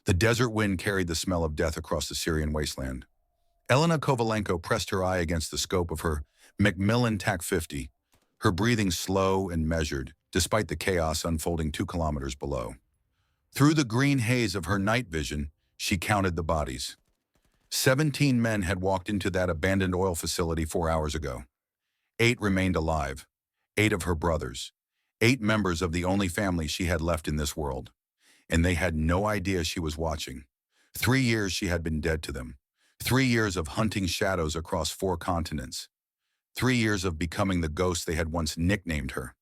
The desert wind carried the smell of death across the Syrian wasteland. Elena Kovalenko pressed her eye against the scope of her Macmillan TAC-50, her breathing slow and measured, despite the chaos unfolding 2 kilometers below. Through the green haze of her night vision, she counted the bodies. 17 men had walked into that abandoned oil facility 4 hours ago. 8 remained alive. 8 of her brothers. 8 members of the only family she had left in this world. And they had no idea she was watching. 3 years she had been dead to them. 3 years of hunting shadows across 4 continents. 3 years of becoming the ghost they had once nicknamed her.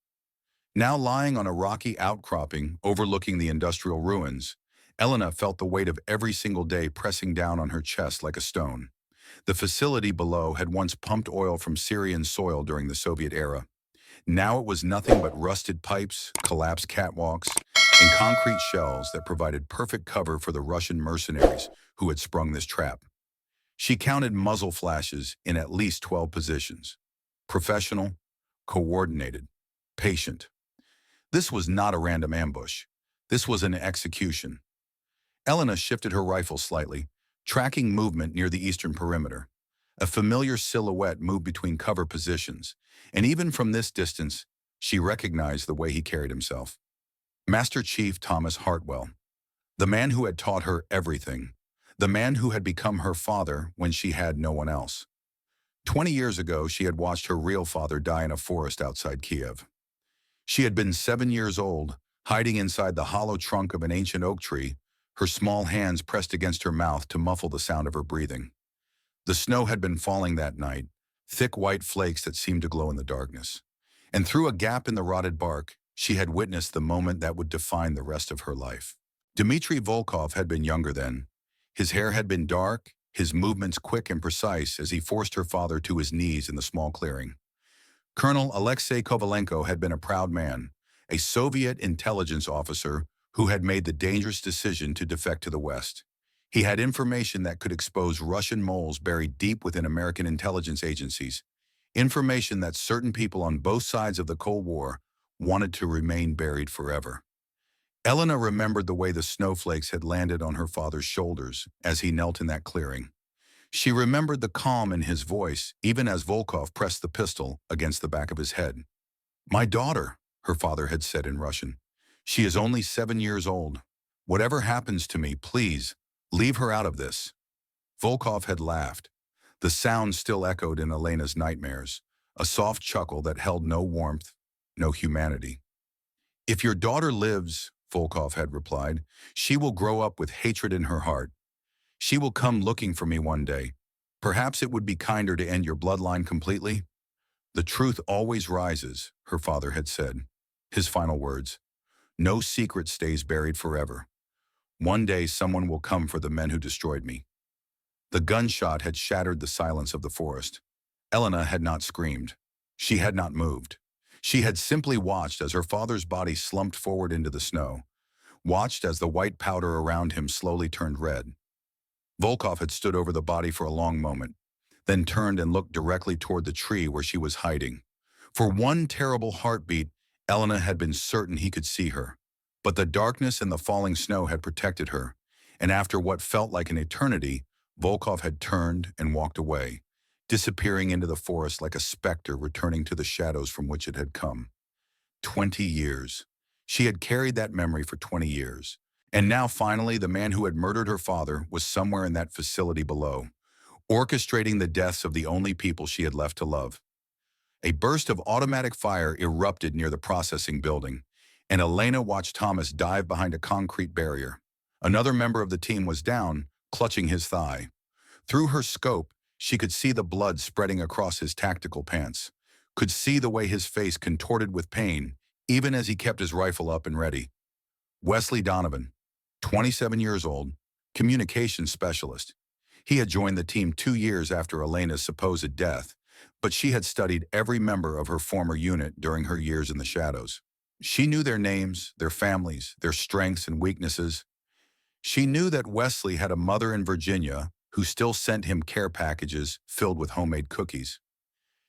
Now lying on a rocky outcropping overlooking the industrial ruins, Elena felt the weight of every single day pressing down on her chest like a stone. The facility below had once pumped oil from Syrian soil during the Soviet era. Now it was nothing but rusted pipes, collapsed catwalks, and concrete shells that provided perfect cover for the Russian mercenaries who had sprung this trap. She counted muzzle flashes in at least 12 positions. Professional, coordinated, patient. This was not a random ambush. This was an execution. Elena shifted her rifle slightly, tracking movement near the eastern perimeter. A familiar silhouette moved between cover positions, and even from this distance, she recognized the way he carried himself. Master Chief Thomas Hartwell, the man who had taught her everything, the man who had become her father when she had no one else. 20 years ago, she had watched her real father die in a forest outside Kiev. She had been 7 years old, hiding inside the hollow trunk of an ancient oak tree, her small hands pressed against her mouth to muffle the sound of her breathing. The snow had been falling that night, thick white flakes that seemed to glow in the darkness. And through a gap in the rotted bark, she had witnessed the moment that would define the rest of her life. Dmitry Volkov had been younger then. His hair had been dark, his movements quick and precise as he forced her father to his knees in the small clearing. Colonel Alexei Kovalenko had been a proud man, a Soviet intelligence officer who had made the dangerous decision to defect to the West. He had information that could expose Russian moles buried deep within American intelligence agencies, information that certain people on both sides of the Cold War wanted to remain buried forever. Elena remembered the way the snowflakes had landed on her father's shoulders as he knelt in that clearing. She remembered the calm in his voice, even as Volkov pressed the pistol against the back of his head. "My daughter," her father had said in Russian. "She is only 7 years old. Whatever happens to me, please, leave her out of this." Volkov had laughed. The sound still echoed in Elena's nightmares, a soft chuckle that held no warmth, no humanity. "If your daughter lives," Volkov had replied, "she will grow up with hatred in her heart. She will come looking for me one day. Perhaps it would be kinder to end your bloodline completely." "The truth always rises," her father had said. His final words. "No secret stays buried forever. One day someone will come for the men who destroyed me." The gunshot had shattered the silence of the forest. Elena had not screamed. She had not moved. She had simply watched as her father's body slumped forward into the snow, watched as the white powder around him slowly turned red. Volkov had stood over the body for a long moment, then turned and looked directly toward the tree where she was hiding. For one terrible heartbeat, Elena had been certain he could see her. But the darkness and the falling snow had protected her, and after what felt like an eternity, Volkov had turned and walked away, disappearing into the forest like a specter returning to the shadows from which it had come. 20 years. She had carried that memory for 20 years. And now finally, the man who had murdered her father was somewhere in that facility below, orchestrating the deaths of the only people she had left to love. A burst of automatic fire erupted near the processing building, and Elena watched Thomas dive behind a concrete barrier. Another member of the team was down, clutching his thigh. Through her scope, she could see the blood spreading across his tactical pants, could see the way his face contorted with pain, even as he kept his rifle up and ready. Wesley Donovan, 27 years old, communications specialist. He had joined the team 2 years after Elena's supposed death, but she had studied every member of her former unit during her years in the shadows. She knew their names, their families, their strengths and weaknesses. She knew that Wesley had a mother in Virginia who still sent him care packages filled with homemade cookies.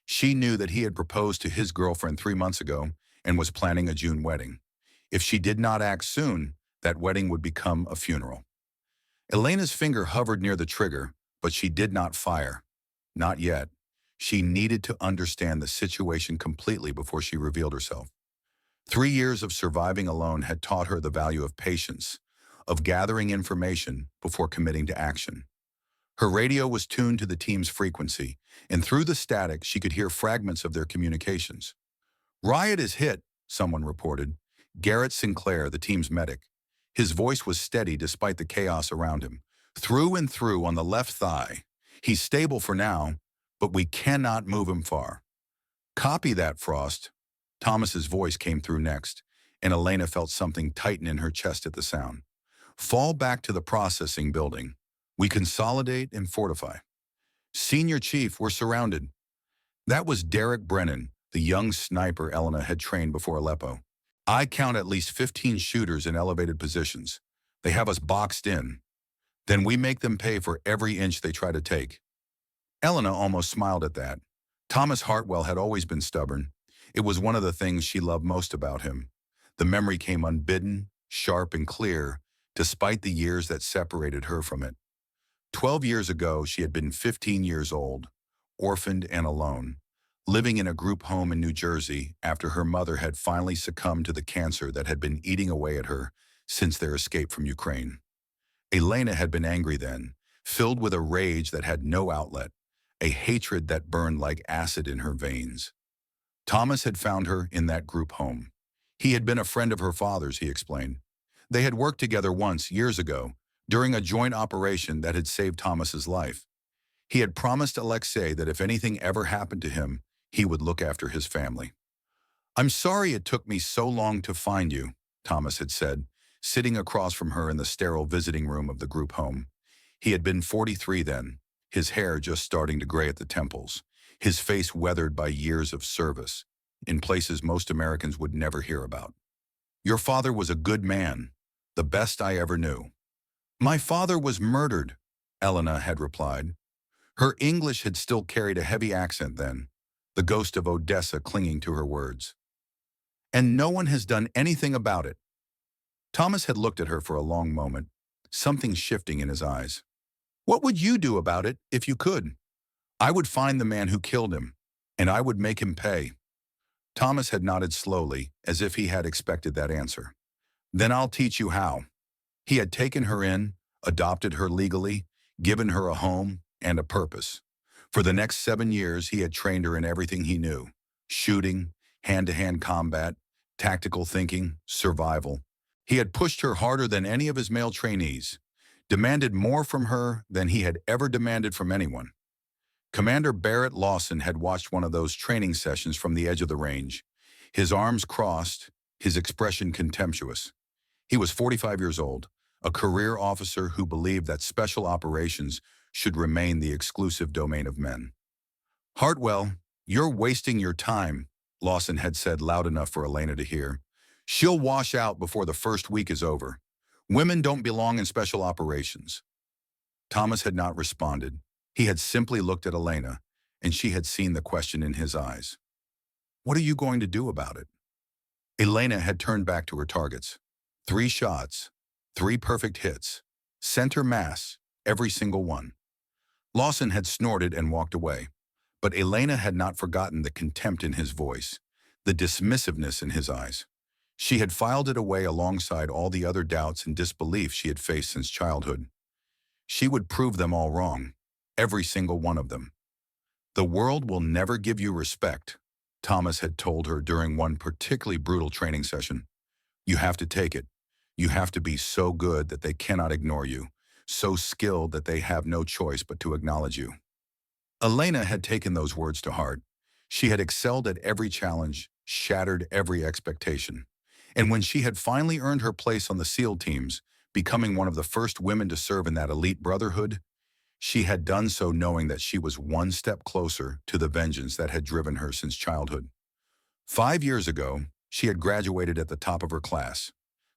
She knew that he had proposed to his girlfriend 3 months ago and was planning a June wedding. If she did not act soon, that wedding would become a funeral. Elena's finger hovered near the trigger, but she did not fire. Not yet. She needed to understand the situation completely before she revealed herself. 3 years of surviving alone had taught her the value of patience, of gathering information before committing to action. Her radio was tuned to the team's frequency, and through the static she could hear fragments of their communications. "Riot is hit," someone reported. Garrett Sinclair, the team's medic. His voice was steady despite the chaos around him. "Through and through on the left thigh. He's stable for now, but we cannot move him far." "Copy that, Frost." Thomas's voice came through next, and Elena felt something tighten in her chest at the sound. "Fall back to the processing building. We consolidate and fortify." "Senior Chief, we're surrounded." That was Derek Brennan, the young sniper Elena had trained before Aleppo. "I count at least 15 shooters in elevated positions. They have us boxed in. Then we make them pay for every inch they try to take." Elena almost smiled at that. Thomas Hartwell had always been stubborn. It was one of the things she loved most about him. The memory came unbidden, sharp and clear, despite the years that separated her from it. 12 years ago, she had been 15 years old, orphaned and alone, living in a group home in New Jersey after her mother had finally succumbed to the cancer that had been eating away at her since their escape from Ukraine. Elena had been angry then, filled with a rage that had no outlet, a hatred that burned like acid in her veins. Thomas had found her in that group home. He had been a friend of her father's, he explained. They had worked together once, years ago, during a joint operation that had saved Thomas's life. He had promised Alexei that if anything ever happened to him, he would look after his family. "I'm sorry it took me so long to find you," Thomas had said, sitting across from her in the sterile visiting room of the group home. He had been 43 then, his hair just starting to gray at the temples, his face weathered by years of service, in places most Americans would never hear about. "Your father was a good man, the best I ever knew." "My father was murdered," Elena had replied. Her English had still carried a heavy accent then, the ghost of Odessa clinging to her words. "And no one has done anything about it." Thomas had looked at her for a long moment, something shifting in his eyes. "What would you do about it if you could?" "I would find the man who killed him, and I would make him pay." Thomas had nodded slowly, as if he had expected that answer. "Then I'll teach you how." He had taken her in, adopted her legally, given her a home and a purpose. For the next 7 years, he had trained her in everything he knew: shooting, hand-to-hand combat, tactical thinking, survival. He had pushed her harder than any of his male trainees, demanded more from her than he had ever demanded from anyone. Commander Barrett Lawson had watched one of those training sessions from the edge of the range, his arms crossed, his expression contemptuous. He was 45 years old, a career officer who believed that special operations should remain the exclusive domain of men. "Hartwell, you're wasting your time," Lawson had said loud enough for Elena to hear. "She'll wash out before the first week is over. Women don't belong in special operations." Thomas had not responded. He had simply looked at Elena, and she had seen the question in his eyes. "What are you going to do about it?" Elena had turned back to her targets. 3 shots, 3 perfect hits, center mass, every single one. Lawson had snorted and walked away, but Elena had not forgotten the contempt in his voice, the dismissiveness in his eyes. She had filed it away alongside all the other doubts and disbelief she had faced since childhood. She would prove them all wrong, every single one of them. "The world will never give you respect," Thomas had told her during one particularly brutal training session. "You have to take it. You have to be so good that they cannot ignore you, so skilled that they have no choice but to acknowledge you." Elena had taken those words to heart. She had excelled at every challenge, shattered every expectation. And when she had finally earned her place on the SEAL teams, becoming one of the first women to serve in that elite brotherhood, she had done so knowing that she was one step closer to the vengeance that had driven her since childhood. 5 years ago, she had graduated at the top of her class.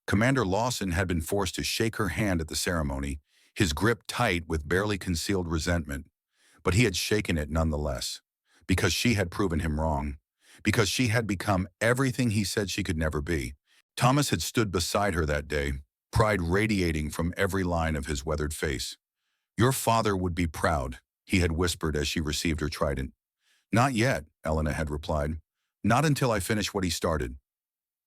Commander Lawson had been forced to shake her hand at the ceremony, his grip tight with barely concealed resentment. But he had shaken it nonetheless, because she had proven him wrong, because she had become everything he said she could never be. Thomas had stood beside her that day, pride radiating from every line of his weathered face. "Your father would be proud," he had whispered as she received her trident. "Not yet," Elena had replied. "Not until I finish what he started."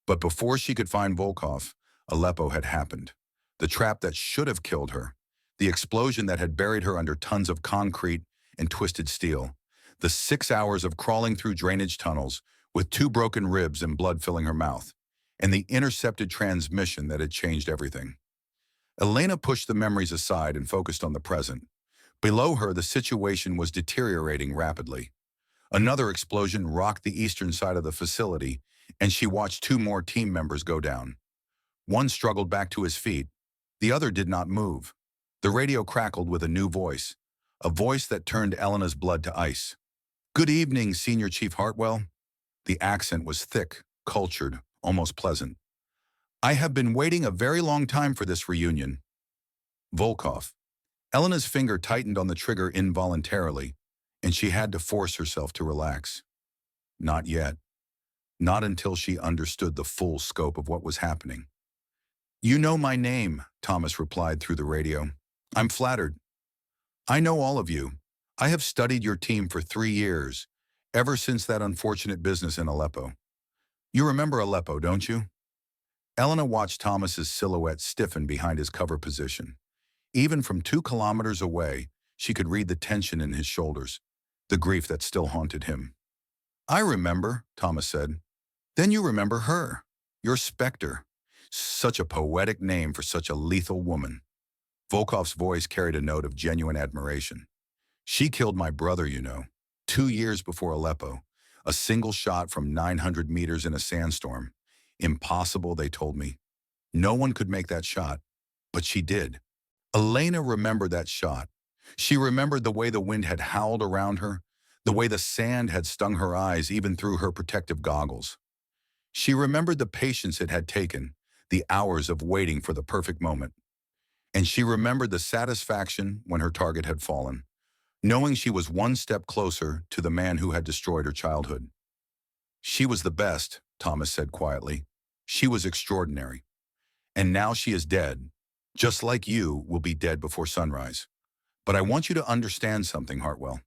But before she could find Volkov, Aleppo had happened. The trap that should have killed her. The explosion that had buried her under tons of concrete and twisted steel. The 6 hours of crawling through drainage tunnels with 2 broken ribs and blood filling her mouth. And the intercepted transmission that had changed everything. Elena pushed the memories aside and focused on the present. Below her, the situation was deteriorating rapidly. Another explosion rocked the eastern side of the facility, and she watched 2 more team members go down. One struggled back to his feet. The other did not move. The radio crackled with a new voice, a voice that turned Elena's blood to ice. "Good evening, Senior Chief Hartwell." The accent was thick, cultured, almost pleasant. "I have been waiting a very long time for this reunion." Volkov. Elena's finger tightened on the trigger involuntarily, and she had to force herself to relax. Not yet. Not until she understood the full scope of what was happening. "You know my name," Thomas replied through the radio. "I'm flattered. I know all of you. I have studied your team for 3 years, ever since that unfortunate business in Aleppo. You remember Aleppo, don't you?" Elena watched Thomas's silhouette stiffen behind his cover position. Even from 2 kilometers away, she could read the tension in his shoulders, the grief that still haunted him. "I remember," Thomas said. "Then you remember her, your Spectre. Such a poetic name for such a lethal woman." Volkov's voice carried a note of genuine admiration. "She killed my brother, you know, 2 years before Aleppo. A single shot from 900 meters in a sandstorm. Impossible, they told me. No one could make that shot, but she did." Elena remembered that shot. She remembered the way the wind had howled around her, the way the sand had stung her eyes even through her protective goggles. She remembered the patience it had taken, the hours of waiting for the perfect moment. And she remembered the satisfaction when her target had fallen, knowing she was one step closer to the man who had destroyed her childhood. "She was the best," Thomas said quietly. "She was extraordinary. And now she is dead, just like you will be dead before sunrise. But I want you to understand something, Hartwell.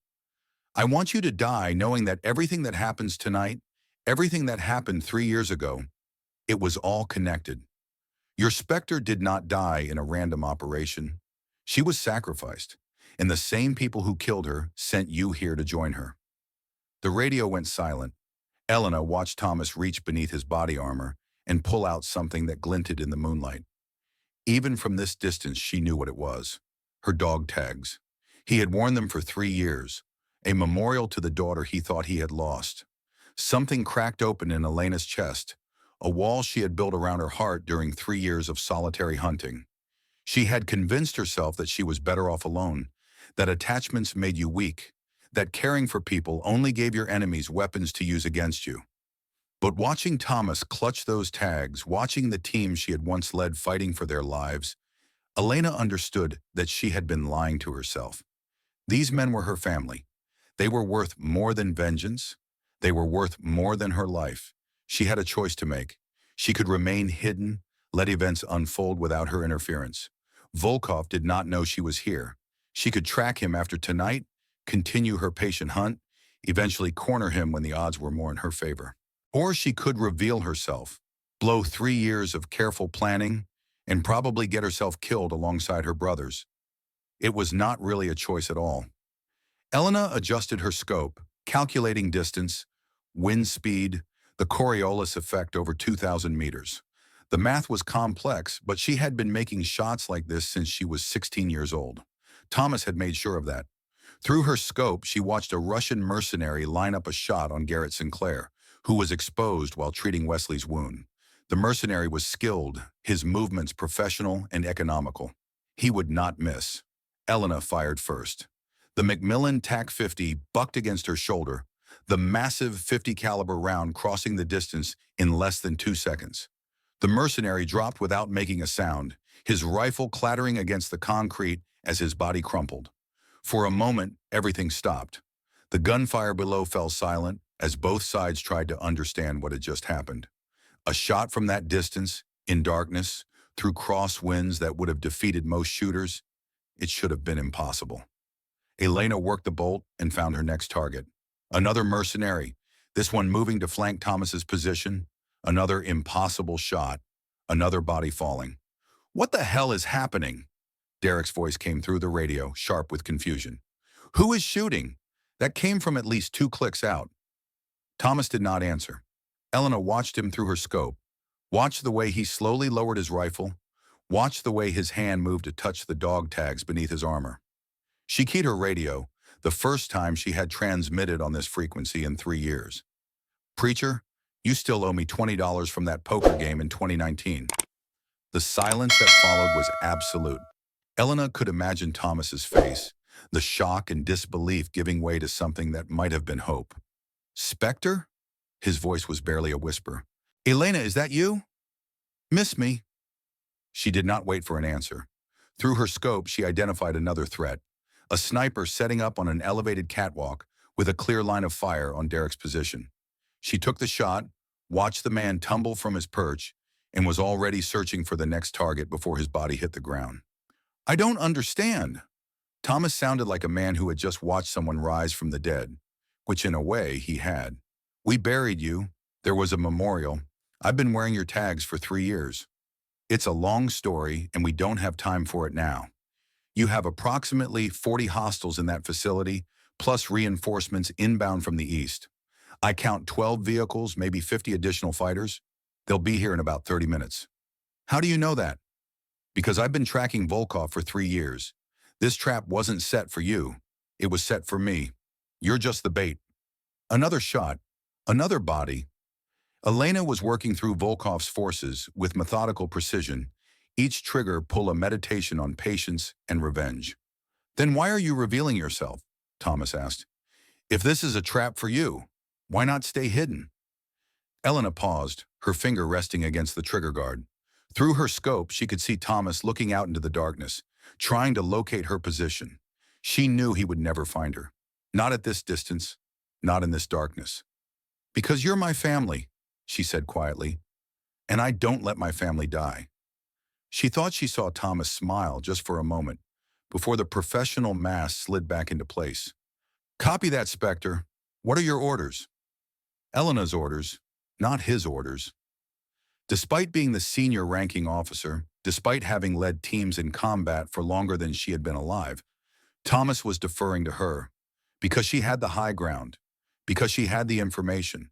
I want you to die knowing that everything that happens tonight, everything that happened 3 years ago, it was all connected. Your Spectre did not die in a random operation. She was sacrificed, and the same people who killed her sent you here to join her." The radio went silent. Elena watched Thomas reach beneath his body armor and pull out something that glinted in the moonlight. Even from this distance, she knew what it was. Her dog tags. He had worn them for 3 years, a memorial to the daughter he thought he had lost. Something cracked open in Elena's chest, a wall she had built around her heart during 3 years of solitary hunting. She had convinced herself that she was better off alone, that attachments made you weak, that caring for people only gave your enemies weapons to use against you. But watching Thomas clutch those tags, watching the team she had once led fighting for their lives, Elena understood that she had been lying to herself. These men were her family. They were worth more than vengeance. They were worth more than her life. She had a choice to make. She could remain hidden, let events unfold without her interference. Volkov did not know she was here. She could track him after tonight, continue her patient hunt, eventually corner him when the odds were more in her favor. Or she could reveal herself, blow 3 years of careful planning, and probably get herself killed alongside her brothers. It was not really a choice at all. Elena adjusted her scope, calculating distance, wind speed, the Coriolis effect over 2,000 meters. The math was complex, but she had been making shots like this since she was 16 years old. Thomas had made sure of that. Through her scope, she watched a Russian mercenary line up a shot on Garrett Sinclair, who was exposed while treating Wesley's wound. The mercenary was skilled, his movements professional and economical. He would not miss. Elena fired first. The Macmillan TAC-50 bucked against her shoulder, the massive 50 caliber round crossing the distance in less than 2 seconds. The mercenary dropped without making a sound, his rifle clattering against the concrete as his body crumpled. For a moment, everything stopped. The gunfire below fell silent as both sides tried to understand what had just happened. A shot from that distance, in darkness, through crosswinds that would have defeated most shooters. It should have been impossible. Elena worked the bolt and found her next target. Another mercenary, this one moving to flank Thomas's position. Another impossible shot. Another body falling. "What the hell is happening?" Derek's voice came through the radio, sharp with confusion. "Who is shooting?" That came from at least 2 clicks out. Thomas did not answer. Elena watched him through her scope, watched the way he slowly lowered his rifle, watched the way his hand moved to touch the dog tags beneath his armor. She keyed her radio, the first time she had transmitted on this frequency in 3 years. "Preacher, you still owe me $20 from that poker game in 2019. The silence that followed was absolute. Elena could imagine Thomas's face, the shock and disbelief giving way to something that might have been hope. "Spectre?" His voice was barely a whisper. "Elena, is that you?" "Miss me?" She did not wait for an answer. Through her scope, she identified another threat. A sniper setting up on an elevated catwalk with a clear line of fire on Derek's position. She took the shot, watched the man tumble from his perch, and was already searching for the next target before his body hit the ground. "I don't understand." Thomas sounded like a man who had just watched someone rise from the dead, which in a way he had. "We buried you. There was a memorial. I've been wearing your tags for 3 years. It's a long story, and we don't have time for it now. You have approximately 40 hostiles in that facility, plus reinforcements inbound from the east. I count 12 vehicles, maybe 50 additional fighters. They'll be here in about 30 minutes. "How do you know that?" "Because I've been tracking Volkov for 3 years. This trap wasn't set for you. It was set for me. You're just the bait." Another shot. Another body. Elena was working through Volkov's forces with methodical precision, each trigger pull a meditation on patience and revenge. "Then why are you revealing yourself?" Thomas asked. "If this is a trap for you, why not stay hidden?" Elena paused, her finger resting against the trigger guard. Through her scope, she could see Thomas looking out into the darkness, trying to locate her position. She knew he would never find her. Not at this distance, not in this darkness. "Because you're my family," she said quietly, "and I don't let my family die." She thought she saw Thomas smile just for a moment, before the professional mask slid back into place. "Copy that, Spectre. What are your orders?" Elena's orders, not his orders. Despite being the senior ranking officer, despite having led teams in combat for longer than she had been alive, Thomas was deferring to her, because she had the high ground, because she had the information,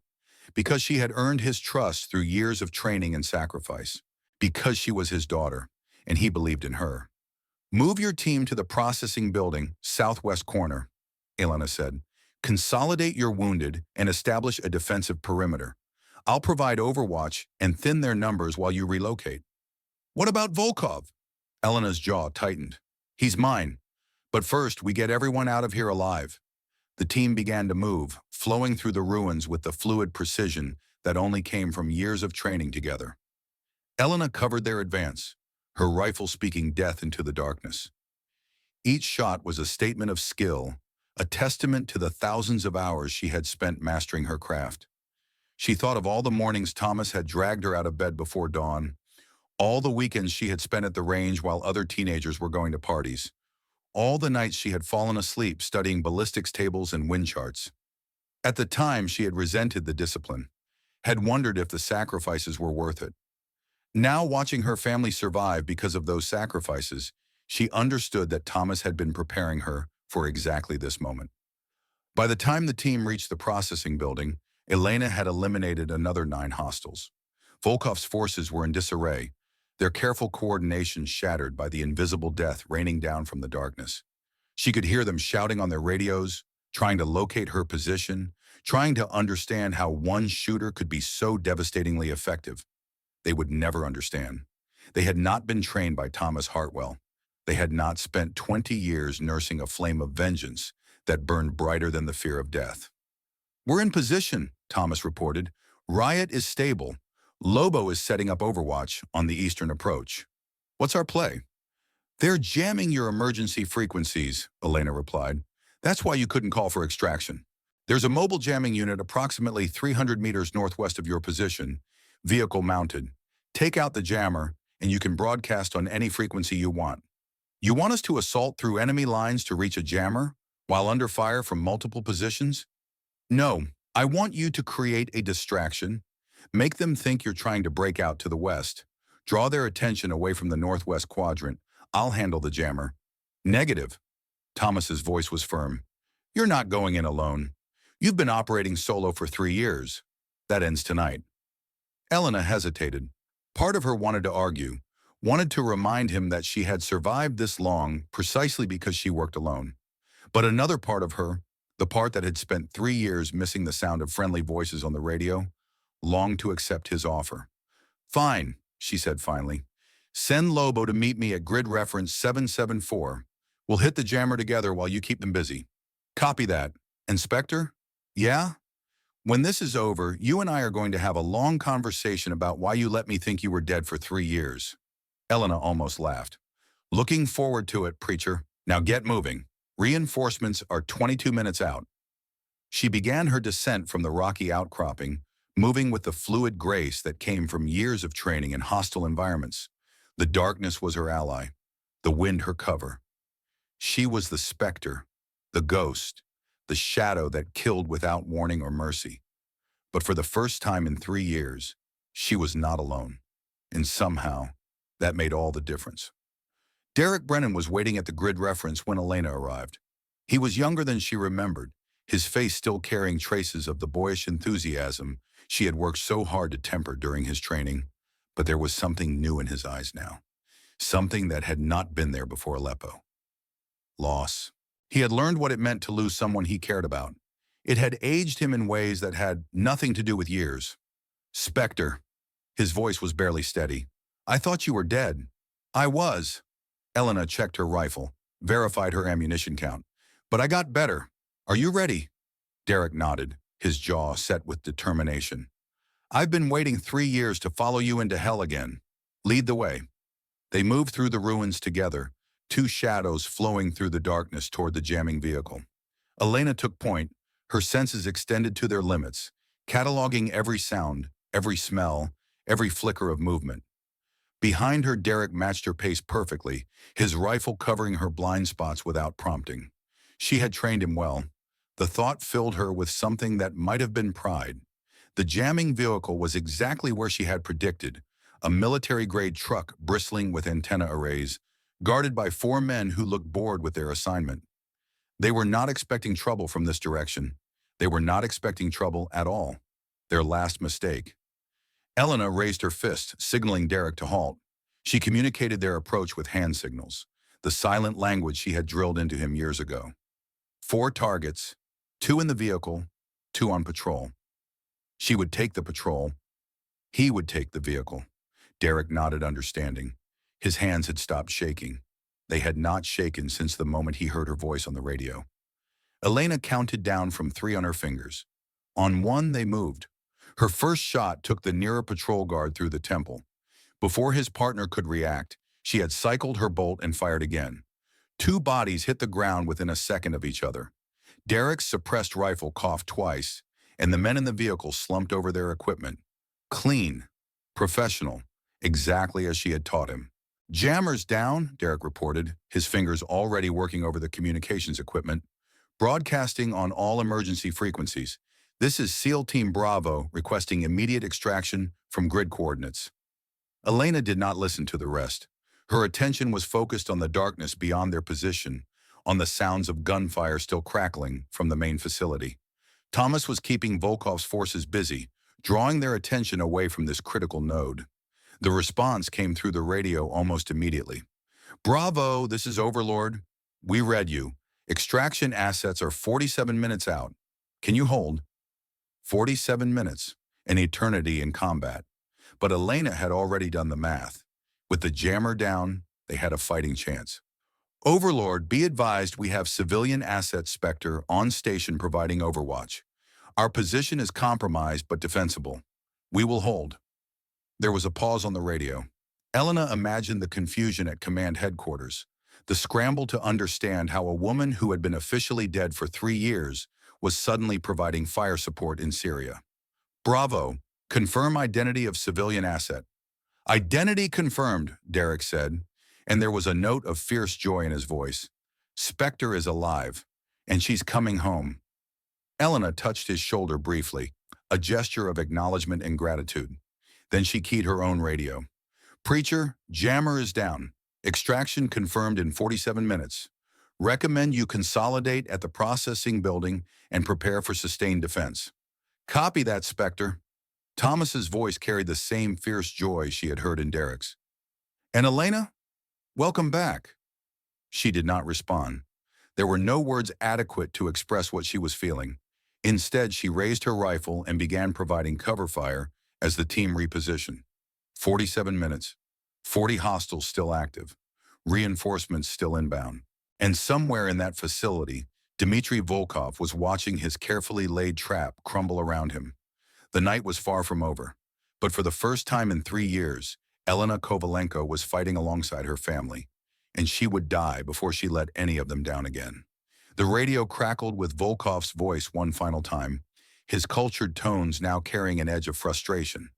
because she had earned his trust through years of training and sacrifice, because she was his daughter, and he believed in her. "Move your team to the processing building, southwest corner," Elena said. "Consolidate your wounded and establish a defensive perimeter. I'll provide overwatch and thin their numbers while you relocate." "What about Volkov?" Elena's jaw tightened. "He's mine. But first, we get everyone out of here alive." The team began to move, flowing through the ruins with the fluid precision that only came from years of training together. Elena covered their advance, her rifle speaking death into the darkness. Each shot was a statement of skill, a testament to the thousands of hours she had spent mastering her craft. She thought of all the mornings Thomas had dragged her out of bed before dawn, all the weekends she had spent at the range while other teenagers were going to parties, all the nights she had fallen asleep studying ballistics tables and wind charts. At the time, she had resented the discipline, had wondered if the sacrifices were worth it. Now, watching her family survive because of those sacrifices, she understood that Thomas had been preparing her for exactly this moment. By the time the team reached the processing building, Elena had eliminated another 9 hostiles. Volkov's forces were in disarray, their careful coordination shattered by the invisible death raining down from the darkness. She could hear them shouting on their radios, trying to locate her position, trying to understand how one shooter could be so devastatingly effective. They would never understand. They had not been trained by Thomas Hartwell. They had not spent 20 years nursing a flame of vengeance that burned brighter than the fear of death. "We're in position," Thomas reported. "Riot is stable. Lobo is setting up Overwatch on the eastern approach." "What's our play?" "They're jamming your emergency frequencies," Elena replied. "That's why you couldn't call for extraction. There's a mobile jamming unit approximately 300 meters northwest of your position, vehicle mounted. Take out the jammer, and you can broadcast on any frequency you want. You want us to assault through enemy lines to reach a jammer while under fire from multiple positions? No, I want you to create a distraction. Make them think you're trying to break out to the west. Draw their attention away from the northwest quadrant. I'll handle the jammer. Negative. Thomas's voice was firm. You're not going in alone. You've been operating solo for 3 years. That ends tonight. Elena hesitated. Part of her wanted to argue, wanted to remind him that she had survived this long precisely because she worked alone. But another part of her, the part that had spent 3 years missing the sound of friendly voices on the radio, longed to accept his offer. Fine, she said finally. Send Lobo to meet me at grid reference 774. We'll hit the jammer together while you keep them busy. Copy that. Inspector? Yeah? When this is over, you and I are going to have a long conversation about why you let me think you were dead for 3 years. Elena almost laughed. Looking forward to it, preacher. Now get moving. Reinforcements are 22 minutes out. She began her descent from the rocky outcropping, moving with the fluid grace that came from years of training in hostile environments. The darkness was her ally, the wind her cover. She was the specter, the ghost, the shadow that killed without warning or mercy. But for the first time in 3 years, she was not alone. And somehow, that made all the difference. Derek Brennan was waiting at the grid reference when Elena arrived. He was younger than she remembered, his face still carrying traces of the boyish enthusiasm she had worked so hard to temper during his training. But there was something new in his eyes now, something that had not been there before Aleppo. Loss. He had learned what it meant to lose someone he cared about. It had aged him in ways that had nothing to do with years. Spectre. His voice was barely steady. I thought you were dead. I was. Elena checked her rifle, verified her ammunition count. But I got better. Are you ready? Derek nodded, his jaw set with determination. I've been waiting 3 years to follow you into hell again. Lead the way. They moved through the ruins together, 2 shadows flowing through the darkness toward the jamming vehicle. Elena took point, her senses extended to their limits, cataloging every sound, every smell, every flicker of movement. Behind her, Derek matched her pace perfectly, his rifle covering her blind spots without prompting. She had trained him well. The thought filled her with something that might have been pride. The jamming vehicle was exactly where she had predicted, a military-grade truck bristling with antenna arrays, guarded by 4 men who looked bored with their assignment. They were not expecting trouble from this direction. They were not expecting trouble at all. Their last mistake. Elena raised her fist, signaling Derek to halt. She communicated their approach with hand signals, the silent language she had drilled into him years ago. 4 targets, 2 in the vehicle, 2 on patrol. She would take the patrol. He would take the vehicle. Derek nodded understanding. His hands had stopped shaking. They had not shaken since the moment he heard her voice on the radio. Elena counted down from 3 on her fingers. On 1, they moved. Her first shot took the nearer patrol guard through the temple. Before his partner could react, she had cycled her bolt and fired again. 2 bodies hit the ground within a second of each other. Derek's suppressed rifle coughed twice, and the men in the vehicle slumped over their equipment. Clean, professional, exactly as she had taught him. Jammers down, Derek reported, his fingers already working over the communications equipment. Broadcasting on all emergency frequencies. This is SEAL Team Bravo requesting immediate extraction from grid coordinates. Elena did not listen to the rest. Her attention was focused on the darkness beyond their position, on the sounds of gunfire still crackling from the main facility. Thomas was keeping Volkov's forces busy, drawing their attention away from this critical node. The response came through the radio almost immediately. Bravo, this is Overlord. We read you. Extraction assets are 47 minutes out. Can you hold? 47 minutes, an eternity in combat. But Elena had already done the math. With the jammer down, they had a fighting chance. Overlord, be advised we have civilian asset Spectre on station providing overwatch. Our position is compromised but defensible. We will hold. There was a pause on the radio. Elena imagined the confusion at command headquarters, the scramble to understand how a woman who had been officially dead for 3 years was suddenly providing fire support in Syria. Bravo, confirm identity of civilian asset. Identity confirmed, Derek said, and there was a note of fierce joy in his voice. Spectre is alive, and she's coming home. Elena touched his shoulder briefly, a gesture of acknowledgement and gratitude. Then she keyed her own radio. Preacher, jammer is down. Extraction confirmed in 47 minutes. Recommend you consolidate at the processing building and prepare for sustained defense. Copy that, Spectre. Thomas's voice carried the same fierce joy she had heard in Derek's. And Elena? Welcome back. She did not respond. There were no words adequate to express what she was feeling. Instead, she raised her rifle and began providing cover fire as the team repositioned. 47 minutes. 40 hostiles still active. Reinforcements still inbound. And somewhere in that facility, Dmitry Volkov was watching his carefully laid trap crumble around him. The night was far from over. But for the first time in 3 years, Elena Kovalenko was fighting alongside her family, and she would die before she let any of them down again. The radio crackled with Volkov's voice one final time, his cultured tones now carrying an edge of frustration.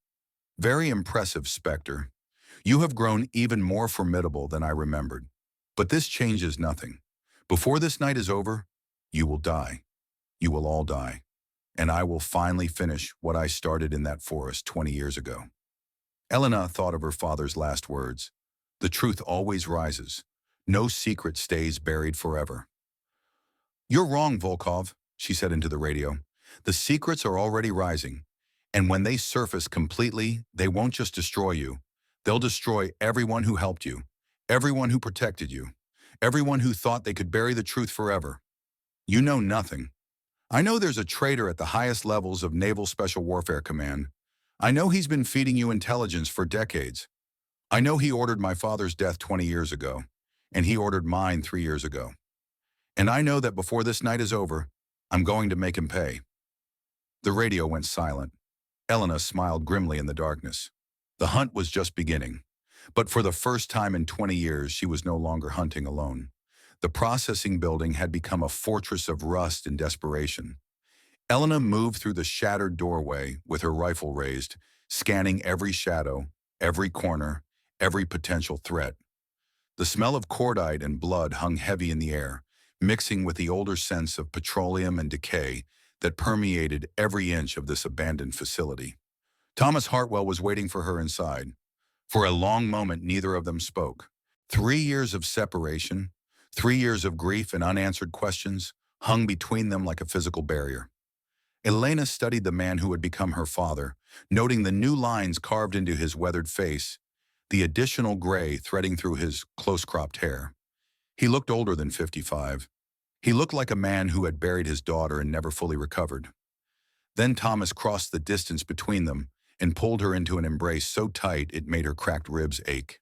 Very impressive, Spectre. You have grown even more formidable than I remembered. But this changes nothing. Before this night is over, you will die. You will all die. And I will finally finish what I started in that forest 20 years ago. Elena thought of her father's last words. The truth always rises. No secret stays buried forever. You're wrong, Volkov, she said into the radio. The secrets are already rising. And when they surface completely, they won't just destroy you. They'll destroy everyone who helped you, everyone who protected you, everyone who thought they could bury the truth forever. You know nothing. I know there's a traitor at the highest levels of Naval Special Warfare Command. I know he's been feeding you intelligence for decades. I know he ordered my father's death 20 years ago, and he ordered mine 3 years ago. And I know that before this night is over, I'm going to make him pay. The radio went silent. Elena smiled grimly in the darkness. The hunt was just beginning. But for the first time in 20 years, she was no longer hunting alone. The processing building had become a fortress of rust and desperation. Elena moved through the shattered doorway with her rifle raised, scanning every shadow, every corner, every potential threat. The smell of cordite and blood hung heavy in the air, mixing with the older sense of petroleum and decay that permeated every inch of this abandoned facility. Thomas Hartwell was waiting for her inside. For a long moment, neither of them spoke. 3 years of separation, 3 years of grief and unanswered questions hung between them like a physical barrier. Elena studied the man who had become her father, noting the new lines carved into his weathered face, the additional gray threading through his close-cropped hair. He looked older than 55. He looked like a man who had buried his daughter and never fully recovered. Then Thomas crossed the distance between them and pulled her into an embrace so tight it made her cracked ribs ache.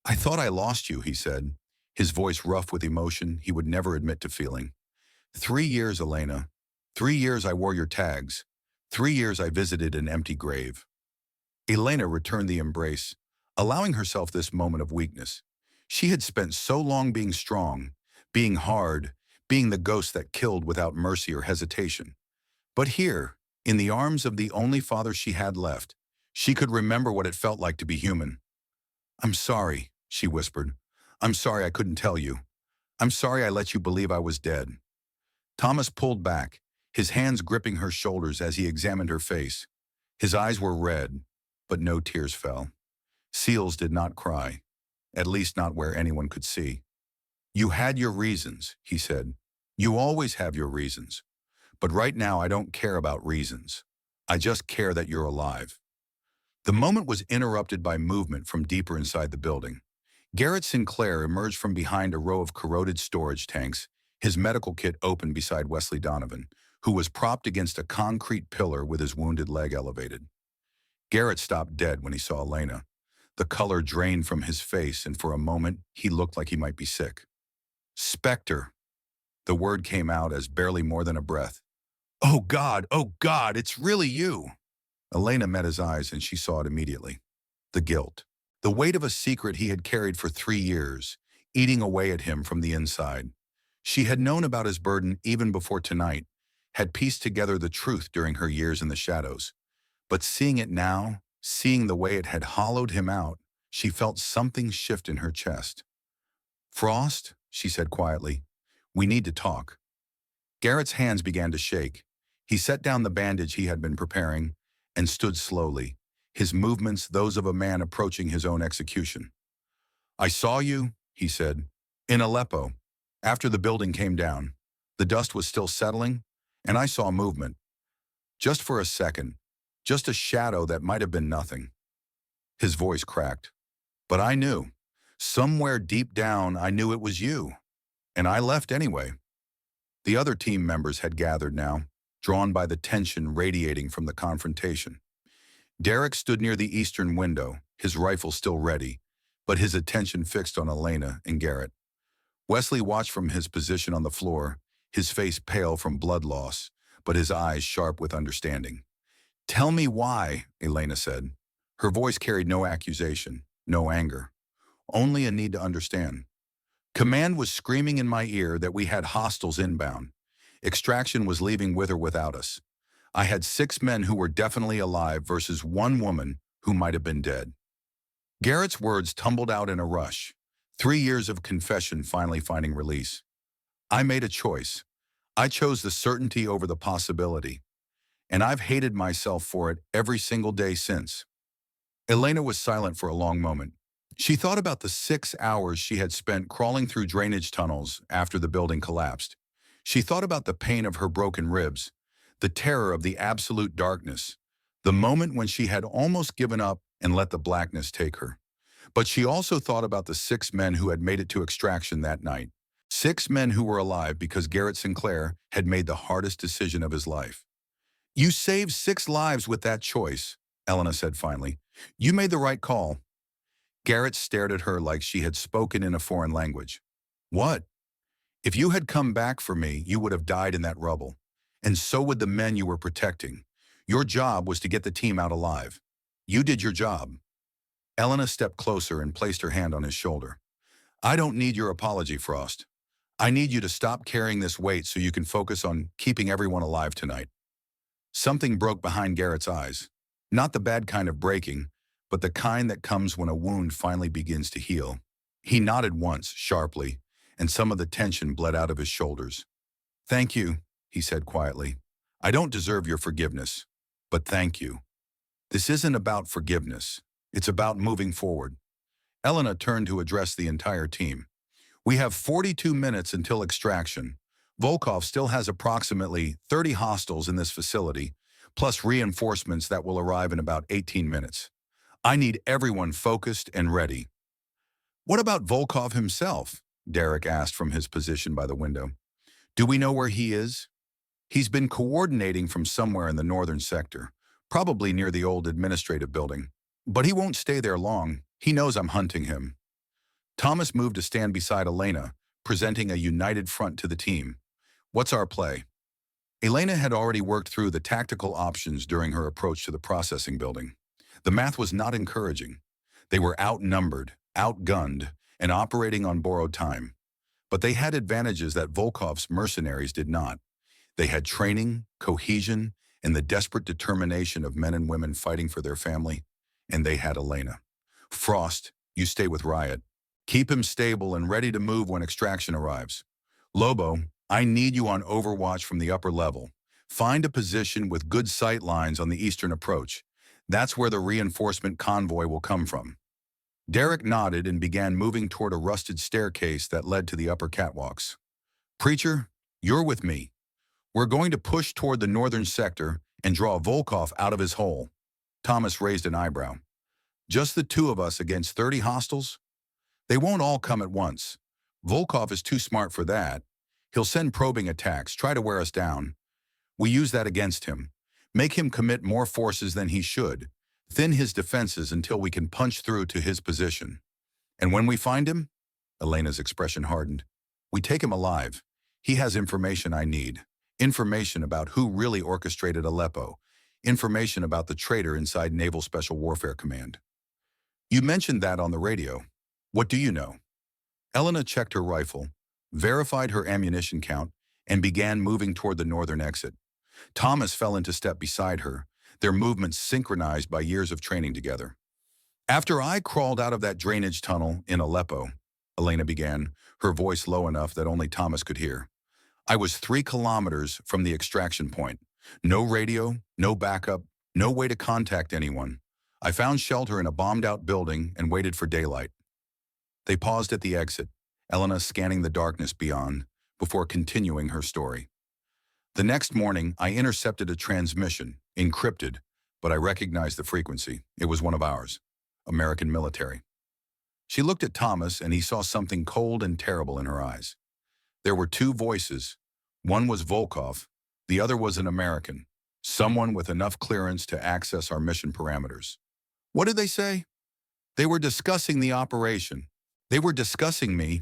I thought I lost you, he said, his voice rough with emotion he would never admit to feeling. 3 years, Elena. 3 years I wore your tags. 3 years I visited an empty grave. Elena returned the embrace, allowing herself this moment of weakness. She had spent so long being strong, being hard, being the ghost that killed without mercy or hesitation. But here, in the arms of the only father she had left, she could remember what it felt like to be human. I'm sorry, she whispered. I'm sorry I couldn't tell you. I'm sorry I let you believe I was dead. Thomas pulled back, his hands gripping her shoulders as he examined her face. His eyes were red, but no tears fell. Seals did not cry, at least not where anyone could see. You had your reasons, he said. You always have your reasons. But right now I don't care about reasons. I just care that you're alive. The moment was interrupted by movement from deeper inside the building. Garrett Sinclair emerged from behind a row of corroded storage tanks, his medical kit open beside Wesley Donovan, who was propped against a concrete pillar with his wounded leg elevated. Garrett stopped dead when he saw Elena. The color drained from his face, and for a moment, he looked like he might be sick. Spectre. The word came out as barely more than a breath. Oh God, it's really you. Elena met his eyes and she saw it immediately. The guilt. The weight of a secret he had carried for 3 years, eating away at him from the inside. She had known about his burden even before tonight, had pieced together the truth during her years in the shadows. But seeing it now, Seeing the way it had hollowed him out, she felt something shift in her chest. "Frost," she said quietly, "we need to talk." Garrett's hands began to shake. He set down the bandage he had been preparing and stood slowly, his movements those of a man approaching his own execution. "I saw you," he said, "in Aleppo. After the building came down, the dust was still settling, and I saw movement. Just for a second, just a shadow that might have been nothing." His voice cracked. "But I knew. Somewhere deep down, I knew it was you. And I left anyway." The other team members had gathered now, drawn by the tension radiating from the confrontation. Derek stood near the eastern window, his rifle still ready, but his attention fixed on Elena and Garrett. Wesley watched from his position on the floor, his face pale from blood loss, but his eyes sharp with understanding. "Tell me why," Elena said. Her voice carried no accusation, no anger, only a need to understand. "Command was screaming in my ear that we had hostiles inbound. Extraction was leaving with or without us. I had 6 men who were definitely alive versus 1 woman who might have been dead." Garrett's words tumbled out in a rush, 3 years of confession finally finding release. "I made a choice. I chose the certainty over the possibility. And I've hated myself for it every single day since." Elena was silent for a long moment. She thought about the 6 hours she had spent crawling through drainage tunnels after the building collapsed. She thought about the pain of her broken ribs, the terror of the absolute darkness, the moment when she had almost given up and let the blackness take her. But she also thought about the 6 men who had made it to extraction that night. 6 men who were alive because Garrett Sinclair had made the hardest decision of his life. "You saved 6 lives with that choice," Elena said finally. "You made the right call." Garrett stared at her like she had spoken in a foreign language. "What?" "If you had come back for me, you would have died in that rubble. And so would the men you were protecting. Your job was to get the team out alive. You did your job." Elena stepped closer and placed her hand on his shoulder. "I don't need your apology, Frost. I need you to stop carrying this weight so you can focus on keeping everyone alive tonight." Something broke behind Garrett's eyes. Not the bad kind of breaking, but the kind that comes when a wound finally begins to heal. He nodded once, sharply, and some of the tension bled out of his shoulders. "Thank you," he said quietly. "I don't deserve your forgiveness, but thank you. This isn't about forgiveness. It's about moving forward." Elena turned to address the entire team. "We have 42 minutes until extraction. Volkov still has approximately 30 hostiles in this facility, plus reinforcements that will arrive in about 18 minutes. I need everyone focused and ready." "What about Volkov himself?" Derek asked from his position by the window. "Do we know where he is?" "He's been coordinating from somewhere in the northern sector, probably near the old administrative building. But he won't stay there long. He knows I'm hunting him." Thomas moved to stand beside Elena, presenting a united front to the team. "What's our play?" Elena had already worked through the tactical options during her approach to the processing building. The math was not encouraging. They were outnumbered, outgunned, and operating on borrowed time. But they had advantages that Volkov's mercenaries did not. They had training, cohesion, and the desperate determination of men and women fighting for their family. And they had Elena. "Frost, you stay with Riot. Keep him stable and ready to move when extraction arrives. Lobo, I need you on overwatch from the upper level. Find a position with good sight lines on the eastern approach. That's where the reinforcement convoy will come from." Derek nodded and began moving toward a rusted staircase that led to the upper catwalks. "Preacher, you're with me. We're going to push toward the northern sector and draw Volkov out of his hole." Thomas raised an eyebrow. "Just the 2 of us against 30 hostiles? They won't all come at once. Volkov is too smart for that. He'll send probing attacks, try to wear us down. We use that against him. Make him commit more forces than he should. Thin his defenses until we can punch through to his position. And when we find him," Elena's expression hardened, "we take him alive. He has information I need. Information about who really orchestrated Aleppo. Information about the traitor inside Naval Special Warfare Command." "You mentioned that on the radio. What do you know?" Elena checked her rifle, verified her ammunition count, and began moving toward the northern exit. Thomas fell into step beside her, their movements synchronized by years of training together. After I crawled out of that drainage tunnel in Aleppo, Elena began, her voice low enough that only Thomas could hear. I was 3 kilometers from the extraction point. No radio, no backup, no way to contact anyone. I found shelter in a bombed-out building and waited for daylight. They paused at the exit, Elena scanning the darkness beyond, before continuing her story. The next morning, I intercepted a transmission, encrypted, but I recognized the frequency. It was one of ours, American military. She looked at Thomas and he saw something cold and terrible in her eyes. There were 2 voices. One was Volkov, the other was an American, someone with enough clearance to access our mission parameters. What did they say? They were discussing the operation. They were discussing me.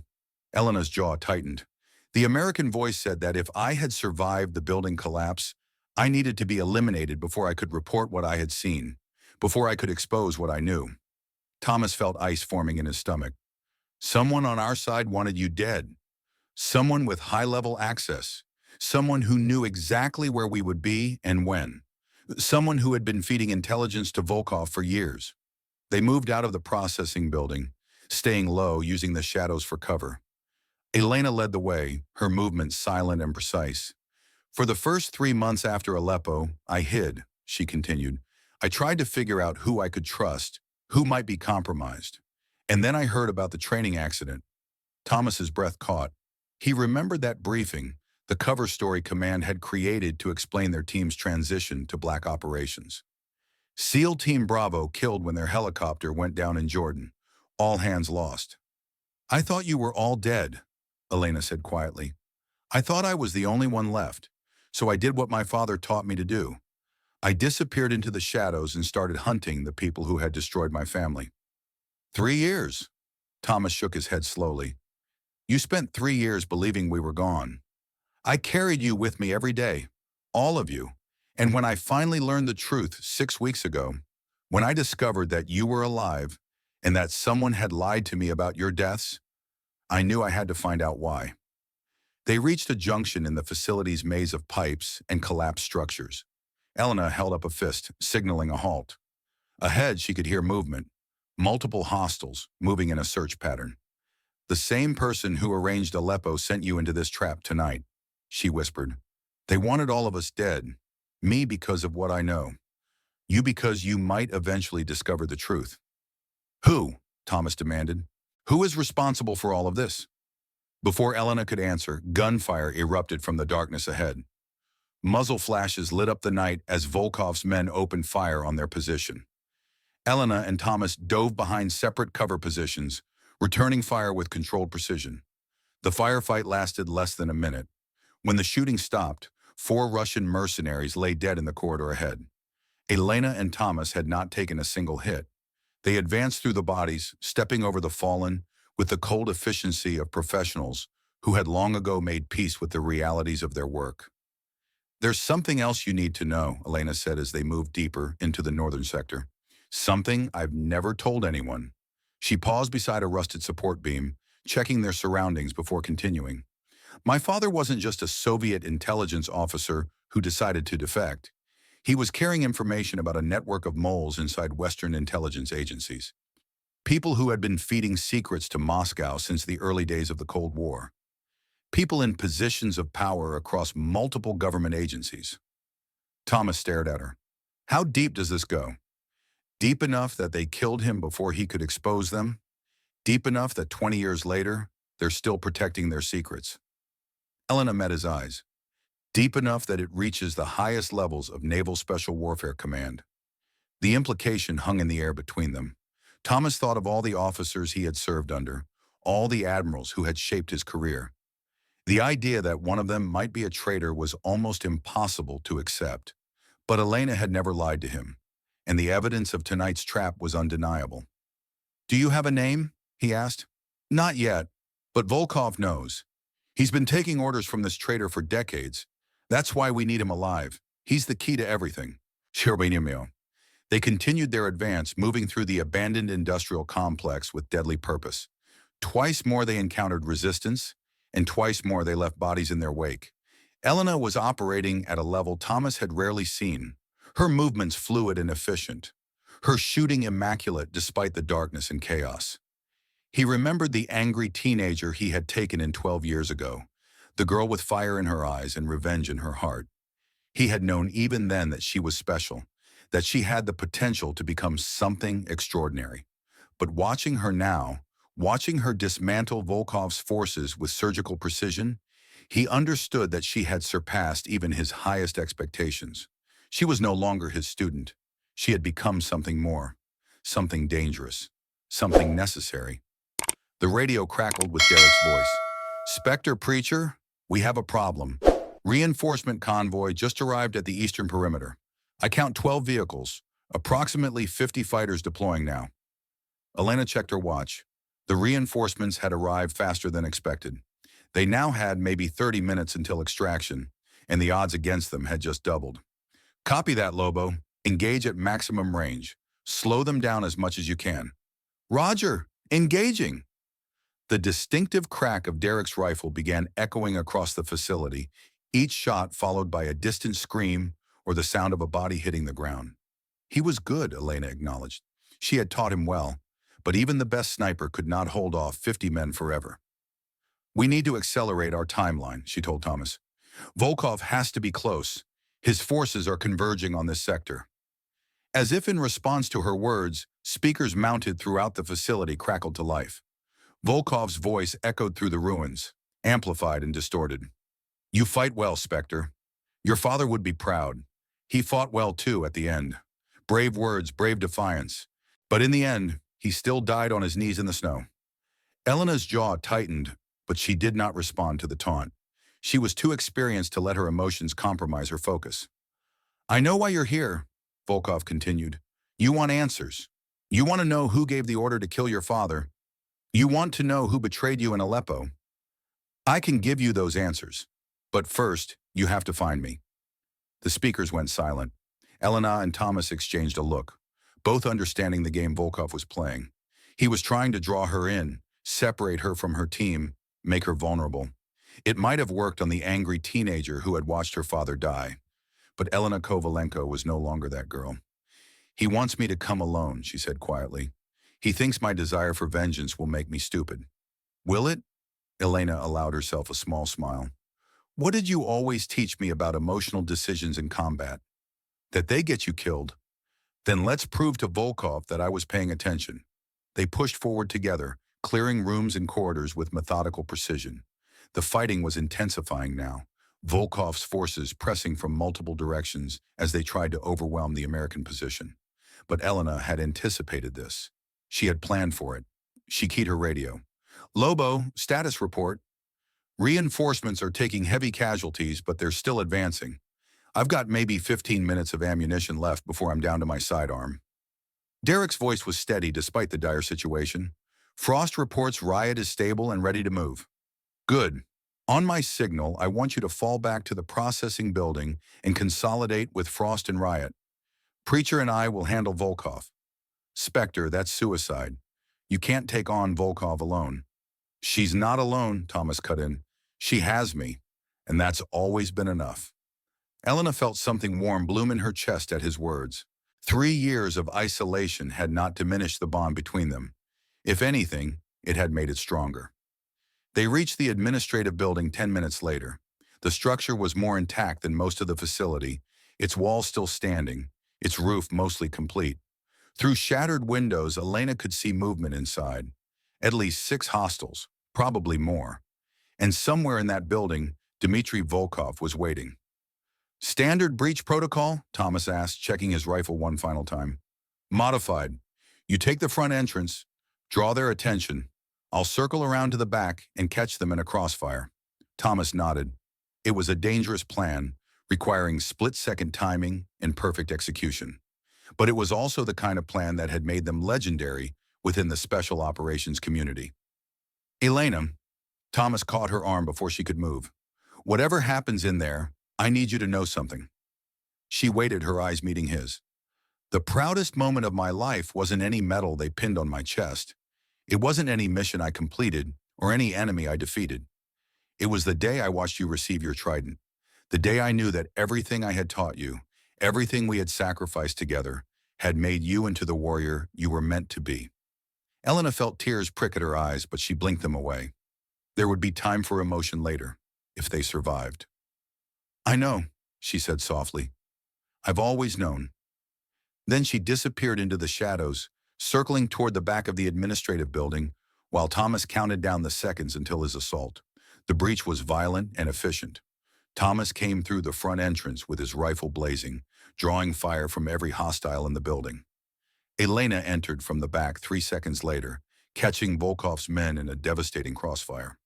Elena's jaw tightened. The American voice said that if I had survived the building collapse, I needed to be eliminated before I could report what I had seen, before I could expose what I knew. Thomas felt ice forming in his stomach. Someone on our side wanted you dead. Someone with high-level access. Someone who knew exactly where we would be and when. Someone who had been feeding intelligence to Volkov for years. They moved out of the processing building, staying low, using the shadows for cover. Elena led the way, her movements silent and precise. For the first 3 months after Aleppo, I hid, she continued. I tried to figure out who I could trust, who might be compromised. And then I heard about the training accident. Thomas's breath caught. He remembered that briefing, the cover story command had created to explain their team's transition to black operations. SEAL Team Bravo killed when their helicopter went down in Jordan. All hands lost. I thought you were all dead, Elena said quietly. I thought I was the only one left, so I did what my father taught me to do. I disappeared into the shadows and started hunting the people who had destroyed my family. 3 years. Thomas shook his head slowly. You spent 3 years believing we were gone. I carried you with me every day, all of you. And when I finally learned the truth 6 weeks ago, when I discovered that you were alive and that someone had lied to me about your deaths, I knew I had to find out why. They reached a junction in the facility's maze of pipes and collapsed structures. Elena held up a fist, signaling a halt. Ahead, she could hear movement, multiple hostiles moving in a search pattern. The same person who arranged Aleppo sent you into this trap tonight, she whispered. They wanted all of us dead. Me because of what I know. You because you might eventually discover the truth. Who? Thomas demanded. Who is responsible for all of this? Before Elena could answer, gunfire erupted from the darkness ahead. Muzzle flashes lit up the night as Volkov's men opened fire on their position. Elena and Thomas dove behind separate cover positions, returning fire with controlled precision. The firefight lasted less than a minute. When the shooting stopped, 4 Russian mercenaries lay dead in the corridor ahead. Elena and Thomas had not taken a single hit. They advanced through the bodies, stepping over the fallen, with the cold efficiency of professionals who had long ago made peace with the realities of their work. There's something else you need to know, Elena said as they moved deeper into the northern sector. Something I've never told anyone. She paused beside a rusted support beam, checking their surroundings before continuing. My father wasn't just a Soviet intelligence officer who decided to defect. He was carrying information about a network of moles inside Western intelligence agencies. People who had been feeding secrets to Moscow since the early days of the Cold War. People in positions of power across multiple government agencies. Thomas stared at her. How deep does this go? Deep enough that they killed him before he could expose them? Deep enough that 20 years later, they're still protecting their secrets? Elena met his eyes. Deep enough that it reaches the highest levels of Naval Special Warfare Command. The implication hung in the air between them. Thomas thought of all the officers he had served under, all the admirals who had shaped his career. The idea that one of them might be a traitor was almost impossible to accept. But Elena had never lied to him, and the evidence of tonight's trap was undeniable. Do you have a name? He asked. Not yet, but Volkov knows. He's been taking orders from this traitor for decades. That's why we need him alive. He's the key to everything. Sherbeniumio. They continued their advance, moving through the abandoned industrial complex with deadly purpose. Twice more they encountered resistance, and twice more they left bodies in their wake. Elena was operating at a level Thomas had rarely seen. Her movements fluid and efficient. Her shooting immaculate despite the darkness and chaos. He remembered the angry teenager he had taken in 12 years ago, the girl with fire in her eyes and revenge in her heart. He had known even then that she was special, that she had the potential to become something extraordinary. But watching her now, watching her dismantle Volkov's forces with surgical precision, he understood that she had surpassed even his highest expectations. She was no longer his student. She had become something more, something dangerous, something necessary. The radio crackled with Derek's voice. "Spectre Preacher, we have a problem. Reinforcement convoy just arrived at the eastern perimeter. I count 12 vehicles, approximately 50 fighters deploying now." Elena checked her watch. The reinforcements had arrived faster than expected. They now had maybe 30 minutes until extraction, and the odds against them had just doubled. "Copy that, Lobo. Engage at maximum range. Slow them down as much as you can." "Roger, engaging." The distinctive crack of Derek's rifle began echoing across the facility, each shot followed by a distant scream or the sound of a body hitting the ground. He was good, Elena acknowledged. She had taught him well, but even the best sniper could not hold off 50 men forever. "We need to accelerate our timeline," she told Thomas. "Volkov has to be close. His forces are converging on this sector." As if in response to her words, speakers mounted throughout the facility crackled to life. Volkov's voice echoed through the ruins, amplified and distorted. "You fight well, Spectre. Your father would be proud. He fought well too at the end. Brave words, brave defiance. But in the end, he still died on his knees in the snow." Elena's jaw tightened, but she did not respond to the taunt. She was too experienced to let her emotions compromise her focus. "I know why you're here," Volkov continued. "You want answers. You want to know who gave the order to kill your father. You want to know who betrayed you in Aleppo. I can give you those answers. But first, you have to find me." The speakers went silent. Elena and Thomas exchanged a look, both understanding the game Volkov was playing. He was trying to draw her in, separate her from her team, make her vulnerable. It might have worked on the angry teenager who had watched her father die. But Elena Kovalenko was no longer that girl. "He wants me to come alone," she said quietly. "He thinks my desire for vengeance will make me stupid." "Will it?" Elena allowed herself a small smile. "What did you always teach me about emotional decisions in combat? That they get you killed. Then let's prove to Volkov that I was paying attention." They pushed forward together, clearing rooms and corridors with methodical precision. The fighting was intensifying now, Volkov's forces pressing from multiple directions as they tried to overwhelm the American position. But Elena had anticipated this. She had planned for it. She keyed her radio. "Lobo, status report. Reinforcements are taking heavy casualties, but they're still advancing. I've got maybe 15 minutes of ammunition left before I'm down to my sidearm." Derek's voice was steady despite the dire situation. "Frost reports riot is stable and ready to move." "Good. On my signal, I want you to fall back to the processing building and consolidate with Frost and Riot. Preacher and I will handle Volkov." "Spectre, that's suicide. You can't take on Volkov alone." "She's not alone," Thomas cut in. "She has me, and that's always been enough." Elena felt something warm bloom in her chest at his words. 3 years of isolation had not diminished the bond between them. If anything, it had made it stronger. They reached the administrative building 10 minutes later. The structure was more intact than most of the facility, its walls still standing, its roof mostly complete. Through shattered windows, Elena could see movement inside. At least 6 hostiles, probably more. And somewhere in that building, Dmitry Volkov was waiting. "Standard breach protocol?" Thomas asked, checking his rifle one final time. "Modified. You take the front entrance, draw their attention. I'll circle around to the back and catch them in a crossfire." Thomas nodded. It was a dangerous plan, requiring split-second timing and perfect execution. But it was also the kind of plan that had made them legendary within the special operations community. "Elena," Thomas caught her arm before she could move. "Whatever happens in there, I need you to know something." She waited, her eyes meeting his. "The proudest moment of my life wasn't any medal they pinned on my chest. It wasn't any mission I completed or any enemy I defeated. It was the day I watched you receive your trident. The day I knew that everything I had taught you, Everything we had sacrificed together had made you into the warrior you were meant to be. Elena felt tears prick at her eyes, but she blinked them away. There would be time for emotion later, if they survived. I know, she said softly. I've always known. Then she disappeared into the shadows, circling toward the back of the administrative building, while Thomas counted down the seconds until his assault. The breach was violent and efficient. Thomas came through the front entrance with his rifle blazing, drawing fire from every hostile in the building. Elena entered from the back 3 seconds later, catching Volkov's men in a devastating crossfire.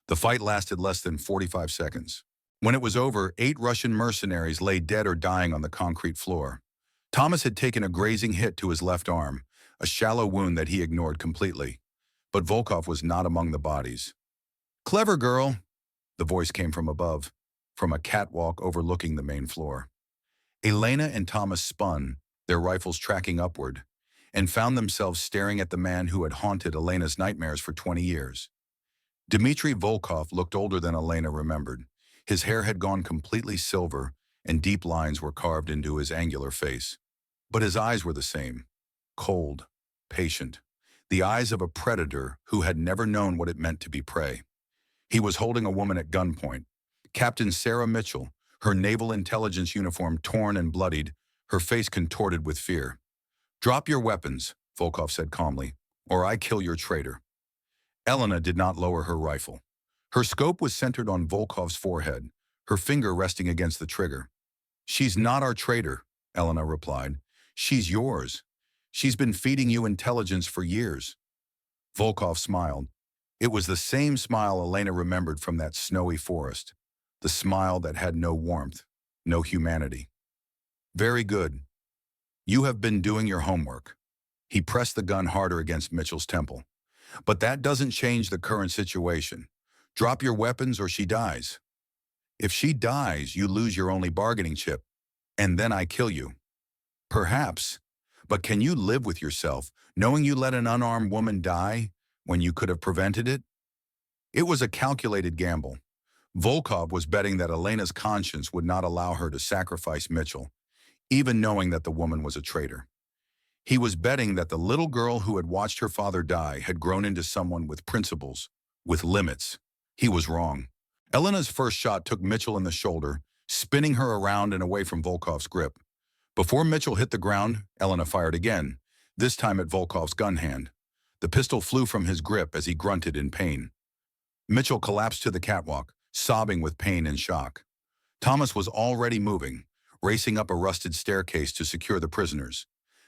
The fight lasted less than 45 seconds. When it was over, 8 Russian mercenaries lay dead or dying on the concrete floor. Thomas had taken a grazing hit to his left arm, a shallow wound that he ignored completely. But Volkov was not among the bodies. "Clever girl," the voice came from above, from a catwalk overlooking the main floor. Elena and Thomas spun, their rifles tracking upward, and found themselves staring at the man who had haunted Elena's nightmares for 20 years. Dmitry Volkov looked older than Elena remembered. His hair had gone completely silver, and deep lines were carved into his angular face. But his eyes were the same, cold, patient, the eyes of a predator who had never known what it meant to be prey. He was holding a woman at gunpoint, Captain Sarah Mitchell, her naval intelligence uniform torn and bloodied, her face contorted with fear. "Drop your weapons," Volkov said calmly, "or I kill your traitor." Elena did not lower her rifle. Her scope was centered on Volkov's forehead, her finger resting against the trigger. "She's not our traitor," Elena replied. "She's yours. She's been feeding you intelligence for years." Volkov smiled. It was the same smile Elena remembered from that snowy forest, the smile that had no warmth, no humanity. "Very good. You have been doing your homework." He pressed the gun harder against Mitchell's temple. "But that doesn't change the current situation. Drop your weapons or she dies. If she dies, you lose your only bargaining chip, and then I kill you." "Perhaps. But can you live with yourself, knowing you let an unarmed woman die when you could have prevented it?" It was a calculated gamble. Volkov was betting that Elena's conscience would not allow her to sacrifice Mitchell, even knowing that the woman was a traitor. He was betting that the little girl who had watched her father die had grown into someone with principles, with limits. He was wrong. Elena's first shot took Mitchell in the shoulder, spinning her around and away from Volkov's grip. Before Mitchell hit the ground, Elena fired again, this time at Volkov's gun hand. The pistol flew from his grip as he grunted in pain. Mitchell collapsed to the catwalk, sobbing with pain and shock. Thomas was already moving, racing up a rusted staircase to secure the prisoners.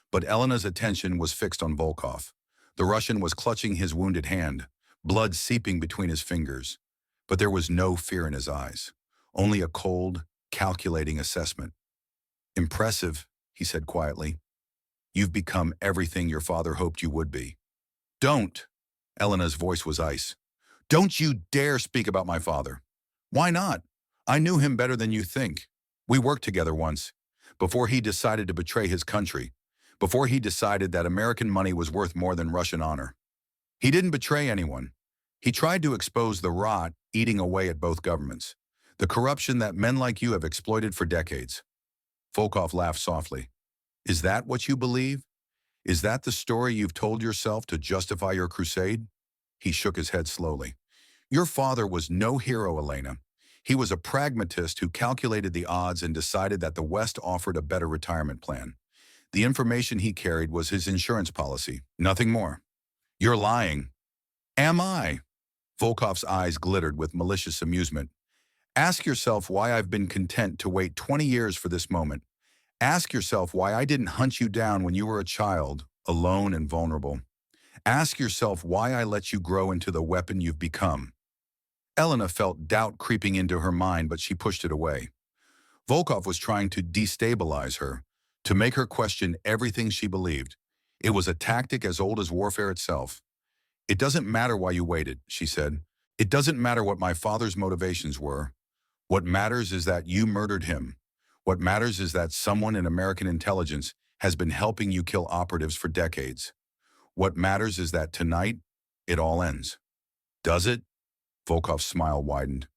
But Elena's attention was fixed on Volkov. The Russian was clutching his wounded hand, blood seeping between his fingers. But there was no fear in his eyes, only a cold, calculating assessment. "Impressive," he said quietly. "You've become everything your father hoped you would be." "Don't!" Elena's voice was ice. "Don't you dare speak about my father." "Why not? I knew him better than you think. We worked together once, before he decided to betray his country, before he decided that American money was worth more than Russian honor. He didn't betray anyone. He tried to expose the rot eating away at both governments, the corruption that men like you have exploited for decades." Volkov laughed softly. "Is that what you believe? Is that the story you've told yourself to justify your crusade?" He shook his head slowly. "Your father was no hero, Elena. He was a pragmatist who calculated the odds and decided that the West offered a better retirement plan. The information he carried was his insurance policy, nothing more." "You're lying." "Am I?" Volkov's eyes glittered with malicious amusement. "Ask yourself why I've been content to wait 20 years for this moment. Ask yourself why I didn't hunt you down when you were a child, alone and vulnerable. Ask yourself why I let you grow into the weapon you've become." Elena felt doubt creeping into her mind, but she pushed it away. Volkov was trying to destabilize her, to make her question everything she believed. It was a tactic as old as warfare itself. "It doesn't matter why you waited," she said. "It doesn't matter what my father's motivations were. What matters is that you murdered him. What matters is that someone in American intelligence has been helping you kill operatives for decades. What matters is that tonight, it all ends." "Does it?" Volkov's smile widened.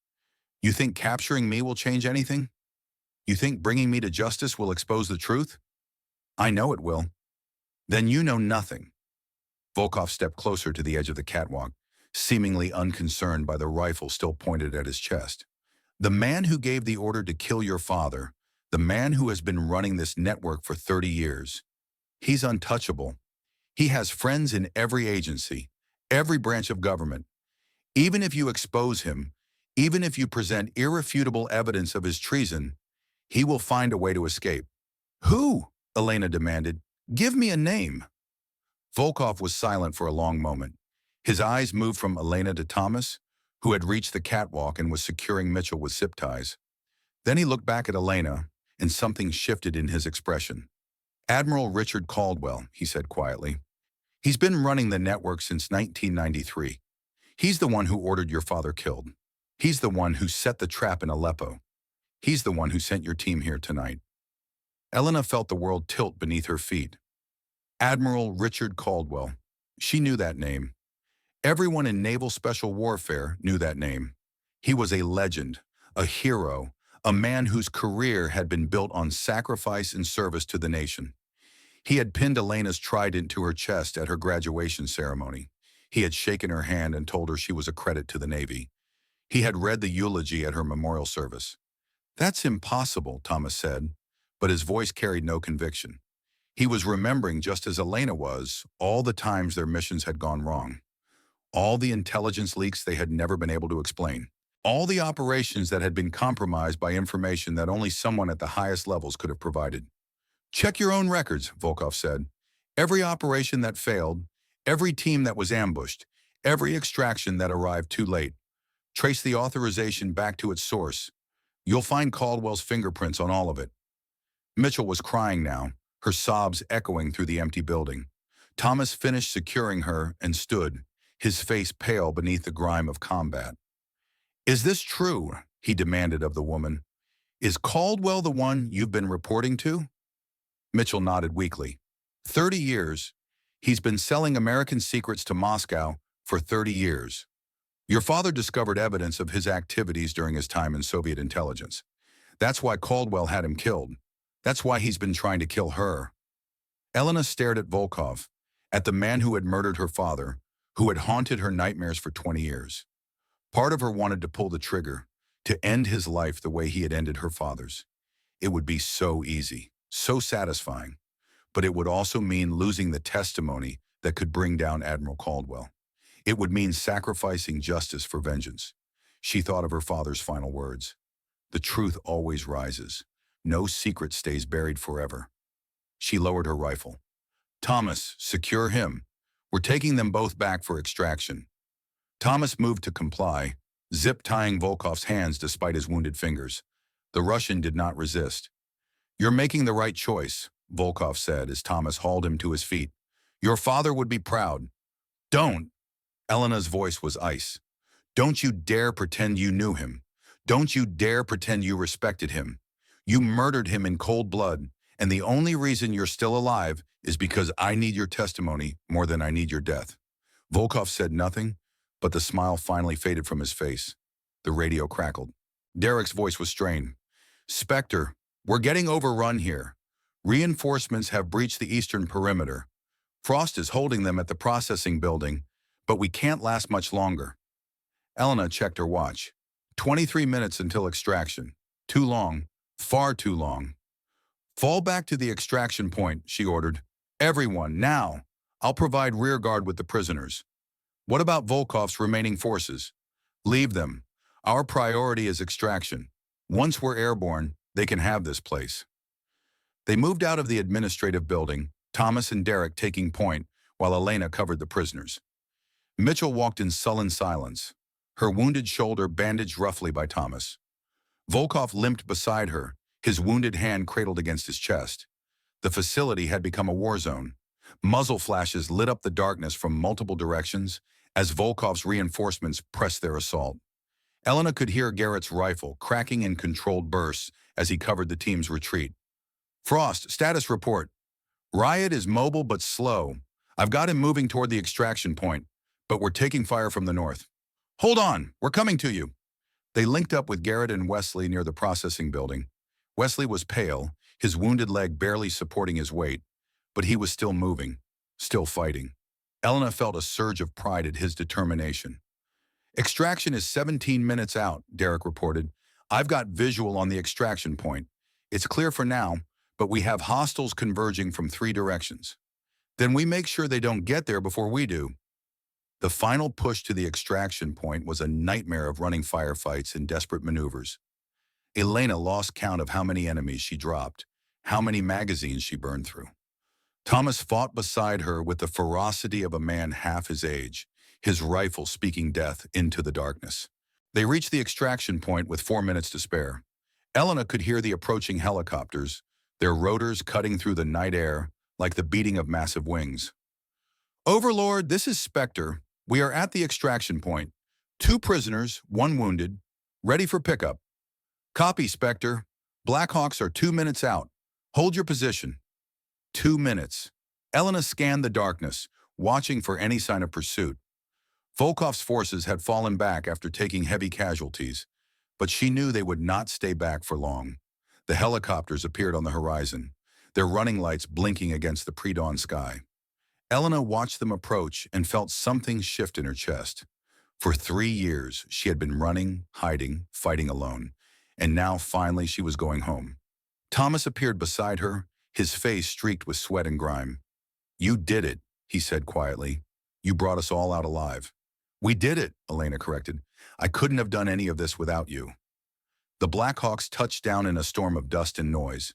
"You think capturing me will change anything?" You think bringing me to justice will expose the truth? I know it will. Then you know nothing. Volkov stepped closer to the edge of the catwalk, seemingly unconcerned by the rifle still pointed at his chest. The man who gave the order to kill your father, the man who has been running this network for 30 years, he's untouchable. He has friends in every agency, every branch of government. Even if you expose him, even if you present irrefutable evidence of his treason, he will find a way to escape. Who? Elena demanded. Give me a name. Volkov was silent for a long moment. His eyes moved from Elena to Thomas, who had reached the catwalk and was securing Mitchell with zip ties. Then he looked back at Elena, and something shifted in his expression. Admiral Richard Caldwell, he said quietly. He's been running the network since 1993. He's the one who ordered your father killed. He's the one who set the trap in Aleppo. He's the one who sent your team here tonight. Elena felt the world tilt beneath her feet. Admiral Richard Caldwell. She knew that name. Everyone in naval special warfare knew that name. He was a legend, a hero, a man whose career had been built on sacrifice and service to the nation. He had pinned Elena's trident to her chest at her graduation ceremony. He had shaken her hand and told her she was a credit to the Navy. He had read the eulogy at her memorial service. That's impossible, Thomas said, but his voice carried no conviction. He was remembering, just as Elena was, all the times their missions had gone wrong. All the intelligence leaks they had never been able to explain. All the operations that had been compromised by information that only someone at the highest levels could have provided. Check your own records, Volkov said. Every operation that failed, every team that was ambushed, every extraction that arrived too late. Trace the authorization back to its source. You'll find Caldwell's fingerprints on all of it. Mitchell was crying now, her sobs echoing through the empty building. Thomas finished securing her and stood, his face pale beneath the grime of combat. Is this true? He demanded of the woman. Is Caldwell the one you've been reporting to? Mitchell nodded weakly. 30 years. He's been selling American secrets to Moscow for 30 years. Your father discovered evidence of his activities during his time in Soviet intelligence. That's why Caldwell had him killed. That's why he's been trying to kill her. Elena stared at Volkov, at the man who had murdered her father, who had haunted her nightmares for 20 years. Part of her wanted to pull the trigger, to end his life the way he had ended her father's. It would be so easy, so satisfying, but it would also mean losing the testimony that could bring down Admiral Caldwell. It would mean sacrificing justice for vengeance. She thought of her father's final words. The truth always rises. No secret stays buried forever. She lowered her rifle. Thomas, secure him. We're taking them both back for extraction. Thomas moved to comply, zip-tying Volkov's hands despite his wounded fingers. The Russian did not resist. You're making the right choice, Volkov said as Thomas hauled him to his feet. Your father would be proud. Don't. Elena's voice was ice. Don't you dare pretend you knew him. Don't you dare pretend you respected him. You murdered him in cold blood, and the only reason you're still alive is because I need your testimony more than I need your death. Volkov said nothing, but the smile finally faded from his face. The radio crackled. Derek's voice was strained. Spectre, we're getting overrun here. Reinforcements have breached the eastern perimeter. Frost is holding them at the processing building, but we can't last much longer. Elena checked her watch. 23 minutes until extraction. Too long. Far too long. Fall back to the extraction point, she ordered. Everyone, now. I'll provide rear guard with the prisoners. What about Volkov's remaining forces? Leave them. Our priority is extraction. Once we're airborne, they can have this place. They moved out of the administrative building, Thomas and Derek taking point, while Elena covered the prisoners. Mitchell walked in sullen silence, her wounded shoulder bandaged roughly by Thomas. Volkov limped beside her, his wounded hand cradled against his chest. The facility had become a war zone. Muzzle flashes lit up the darkness from multiple directions as Volkov's reinforcements pressed their assault. Elena could hear Garrett's rifle cracking in controlled bursts as he covered the team's retreat. Frost, status report. Riot is mobile but slow. I've got him moving toward the extraction point, but we're taking fire from the north. Hold on, we're coming to you. They linked up with Garrett and Wesley near the processing building. Wesley was pale, his wounded leg barely supporting his weight, but he was still moving, still fighting. Elena felt a surge of pride at his determination. Extraction is 17 minutes out, Derek reported. I've got visual on the extraction point. It's clear for now, but we have hostiles converging from 3 directions. Then we make sure they don't get there before we do. The final push to the extraction point was a nightmare of running firefights and desperate maneuvers. Elena lost count of how many enemies she dropped, how many magazines she burned through. Thomas fought beside her with the ferocity of a man half his age, his rifle speaking death into the darkness. They reached the extraction point with 4 minutes to spare. Elena could hear the approaching helicopters, their rotors cutting through the night air like the beating of massive wings. Overlord, this is Spectre. We are at the extraction point. 2 prisoners, 1 wounded, ready for pickup. Copy, Spectre. Blackhawks are 2 minutes out. Hold your position. 2 minutes. Elena scanned the darkness, watching for any sign of pursuit. Volkov's forces had fallen back after taking heavy casualties, but she knew they would not stay back for long. The helicopters appeared on the horizon, their running lights blinking against the pre-dawn sky. Elena watched them approach and felt something shift in her chest. For 3 years, she had been running, hiding, fighting alone, and now finally she was going home. Thomas appeared beside her, his face streaked with sweat and grime. You did it, he said quietly. You brought us all out alive. We did it, Elena corrected. I couldn't have done any of this without you. The Blackhawks touched down in a storm of dust and noise.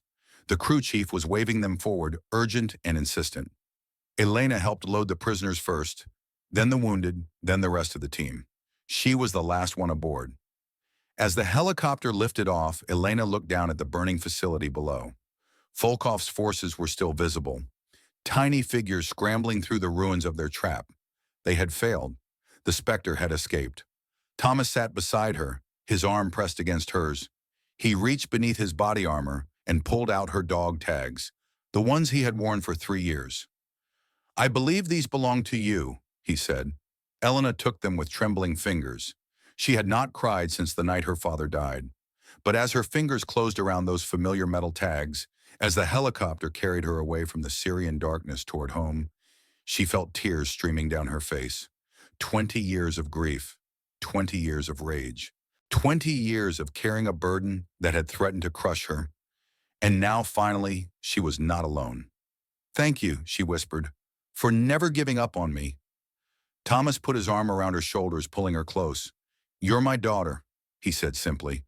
The crew chief was waving them forward, urgent and insistent. Elena helped load the prisoners first, then the wounded, then the rest of the team. She was the last one aboard. As the helicopter lifted off, Elena looked down at the burning facility below. Volkov's forces were still visible, tiny figures scrambling through the ruins of their trap. They had failed. The Spectre had escaped. Thomas sat beside her, his arm pressed against hers. He reached beneath his body armor and pulled out her dog tags, the ones he had worn for 3 years. I believe these belong to you, he said. Elena took them with trembling fingers. She had not cried since the night her father died. But as her fingers closed around those familiar metal tags, as the helicopter carried her away from the Syrian darkness toward home, she felt tears streaming down her face. 20 years of grief, 20 years of rage, 20 years of carrying a burden that had threatened to crush her. And now, finally, she was not alone. Thank you, she whispered, for never giving up on me. Thomas put his arm around her shoulders, pulling her close. You're my daughter, he said simply.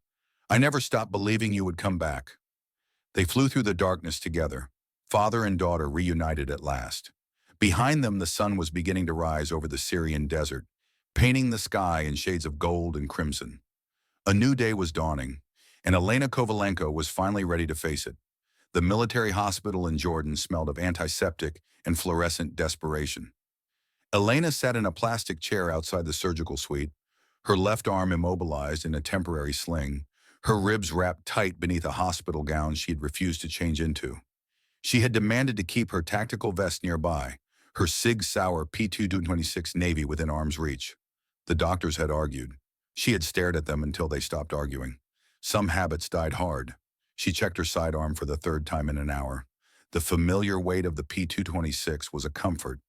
I never stopped believing you would come back. They flew through the darkness together, father and daughter reunited at last. Behind them, the sun was beginning to rise over the Syrian desert, painting the sky in shades of gold and crimson. A new day was dawning, and Elena Kovalenko was finally ready to face it. The military hospital in Jordan smelled of antiseptic and fluorescent desperation. Elena sat in a plastic chair outside the surgical suite, her left arm immobilized in a temporary sling, her ribs wrapped tight beneath a hospital gown she had refused to change into. She had demanded to keep her tactical vest nearby, her Sig Sauer P-226 Navy within arm's reach. The doctors had argued. She had stared at them until they stopped arguing. Some habits died hard. She checked her sidearm for the 3rd time in an hour. The familiar weight of the P-226 was a comfort,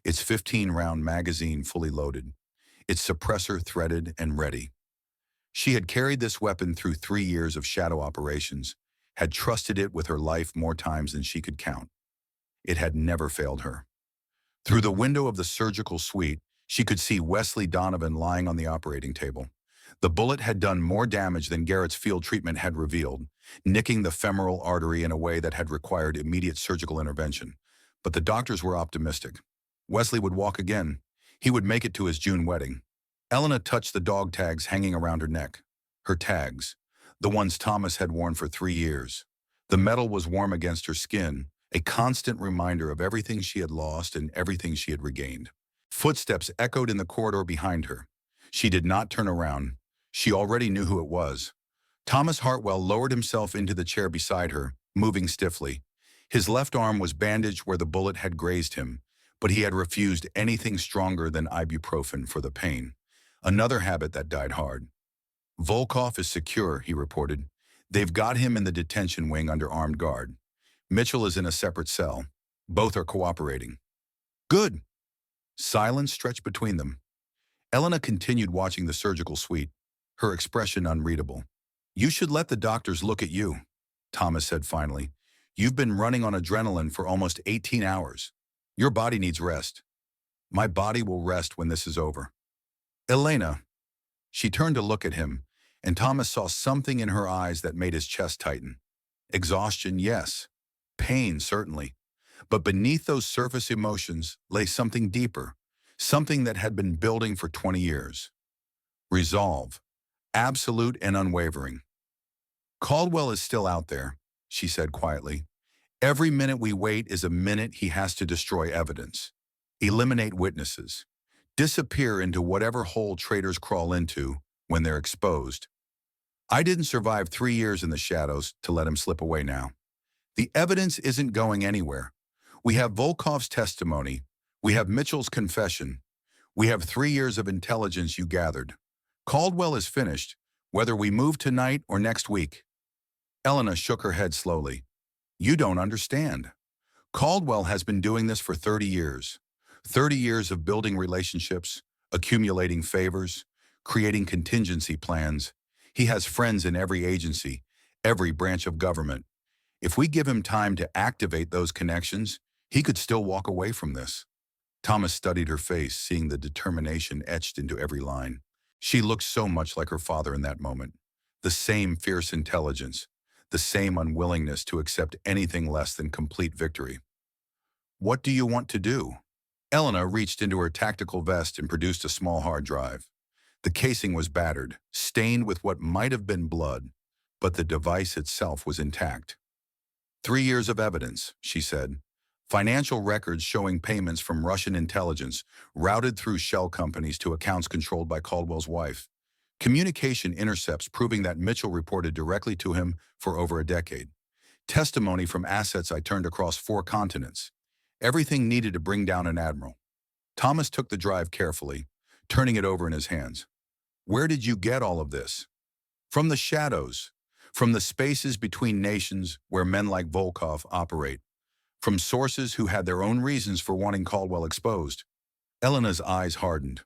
its 15-round magazine fully loaded, its suppressor threaded and ready. She had carried this weapon through 3 years of shadow operations, had trusted it with her life more times than she could count. It had never failed her. Through the window of the surgical suite, she could see Wesley Donovan lying on the operating table. The bullet had done more damage than Garrett's field treatment had revealed, nicking the femoral artery in a way that had required immediate surgical intervention. But the doctors were optimistic. Wesley would walk again. He would make it to his June wedding. Elena touched the dog tags hanging around her neck. Her tags, the ones Thomas had worn for 3 years. The metal was warm against her skin, a constant reminder of everything she had lost and everything she had regained. Footsteps echoed in the corridor behind her. She did not turn around. She already knew who it was. Thomas Hartwell lowered himself into the chair beside her, moving stiffly. His left arm was bandaged where the bullet had grazed him, but he had refused anything stronger than ibuprofen for the pain. Another habit that died hard. Volkov is secure, he reported. They've got him in the detention wing under armed guard. Mitchell is in a separate cell. Both are cooperating. Good. Silence stretched between them. Elena continued watching the surgical suite, her expression unreadable. You should let the doctors look at you, Thomas said finally. You've been running on adrenaline for almost 18 hours. Your body needs rest. My body will rest when this is over. Elena. She turned to look at him, and Thomas saw something in her eyes that made his chest tighten. Exhaustion, yes. Pain, certainly. But beneath those surface emotions lay something deeper, something that had been building for 20 years. Resolve. Absolute and unwavering. Caldwell is still out there, she said quietly. Every minute we wait is a minute he has to destroy evidence, eliminate witnesses, disappear into whatever hole traitors crawl into when they're exposed. I didn't survive 3 years in the shadows to let him slip away now. The evidence isn't going anywhere. We have Volkov's testimony. We have Mitchell's confession. We have 3 years of intelligence you gathered. Caldwell is finished, whether we move tonight or next week. Elena shook her head slowly. You don't understand. Caldwell has been doing this for 30 years. 30 years of building relationships, accumulating favors, creating contingency plans. He has friends in every agency, every branch of government. If we give him time to activate those connections, he could still walk away from this. Thomas studied her face, seeing the determination etched into every line. She looked so much like her father in that moment. The same fierce intelligence, the same unwillingness to accept anything less than complete victory. What do you want to do? Elena reached into her tactical vest and produced a small hard drive. The casing was battered, stained with what might have been blood, but the device itself was intact. 3 years of evidence, she said. Financial records showing payments from Russian intelligence routed through shell companies to accounts controlled by Caldwell's wife. Communication intercepts proving that Mitchell reported directly to him for over a decade. Testimony from assets I turned across 4 continents. Everything needed to bring down an admiral. Thomas took the drive carefully, turning it over in his hands. Where did you get all of this? From the shadows, from the spaces between nations where men like Volkov operate, from sources who had their own reasons for wanting Caldwell exposed. Elena's eyes hardened.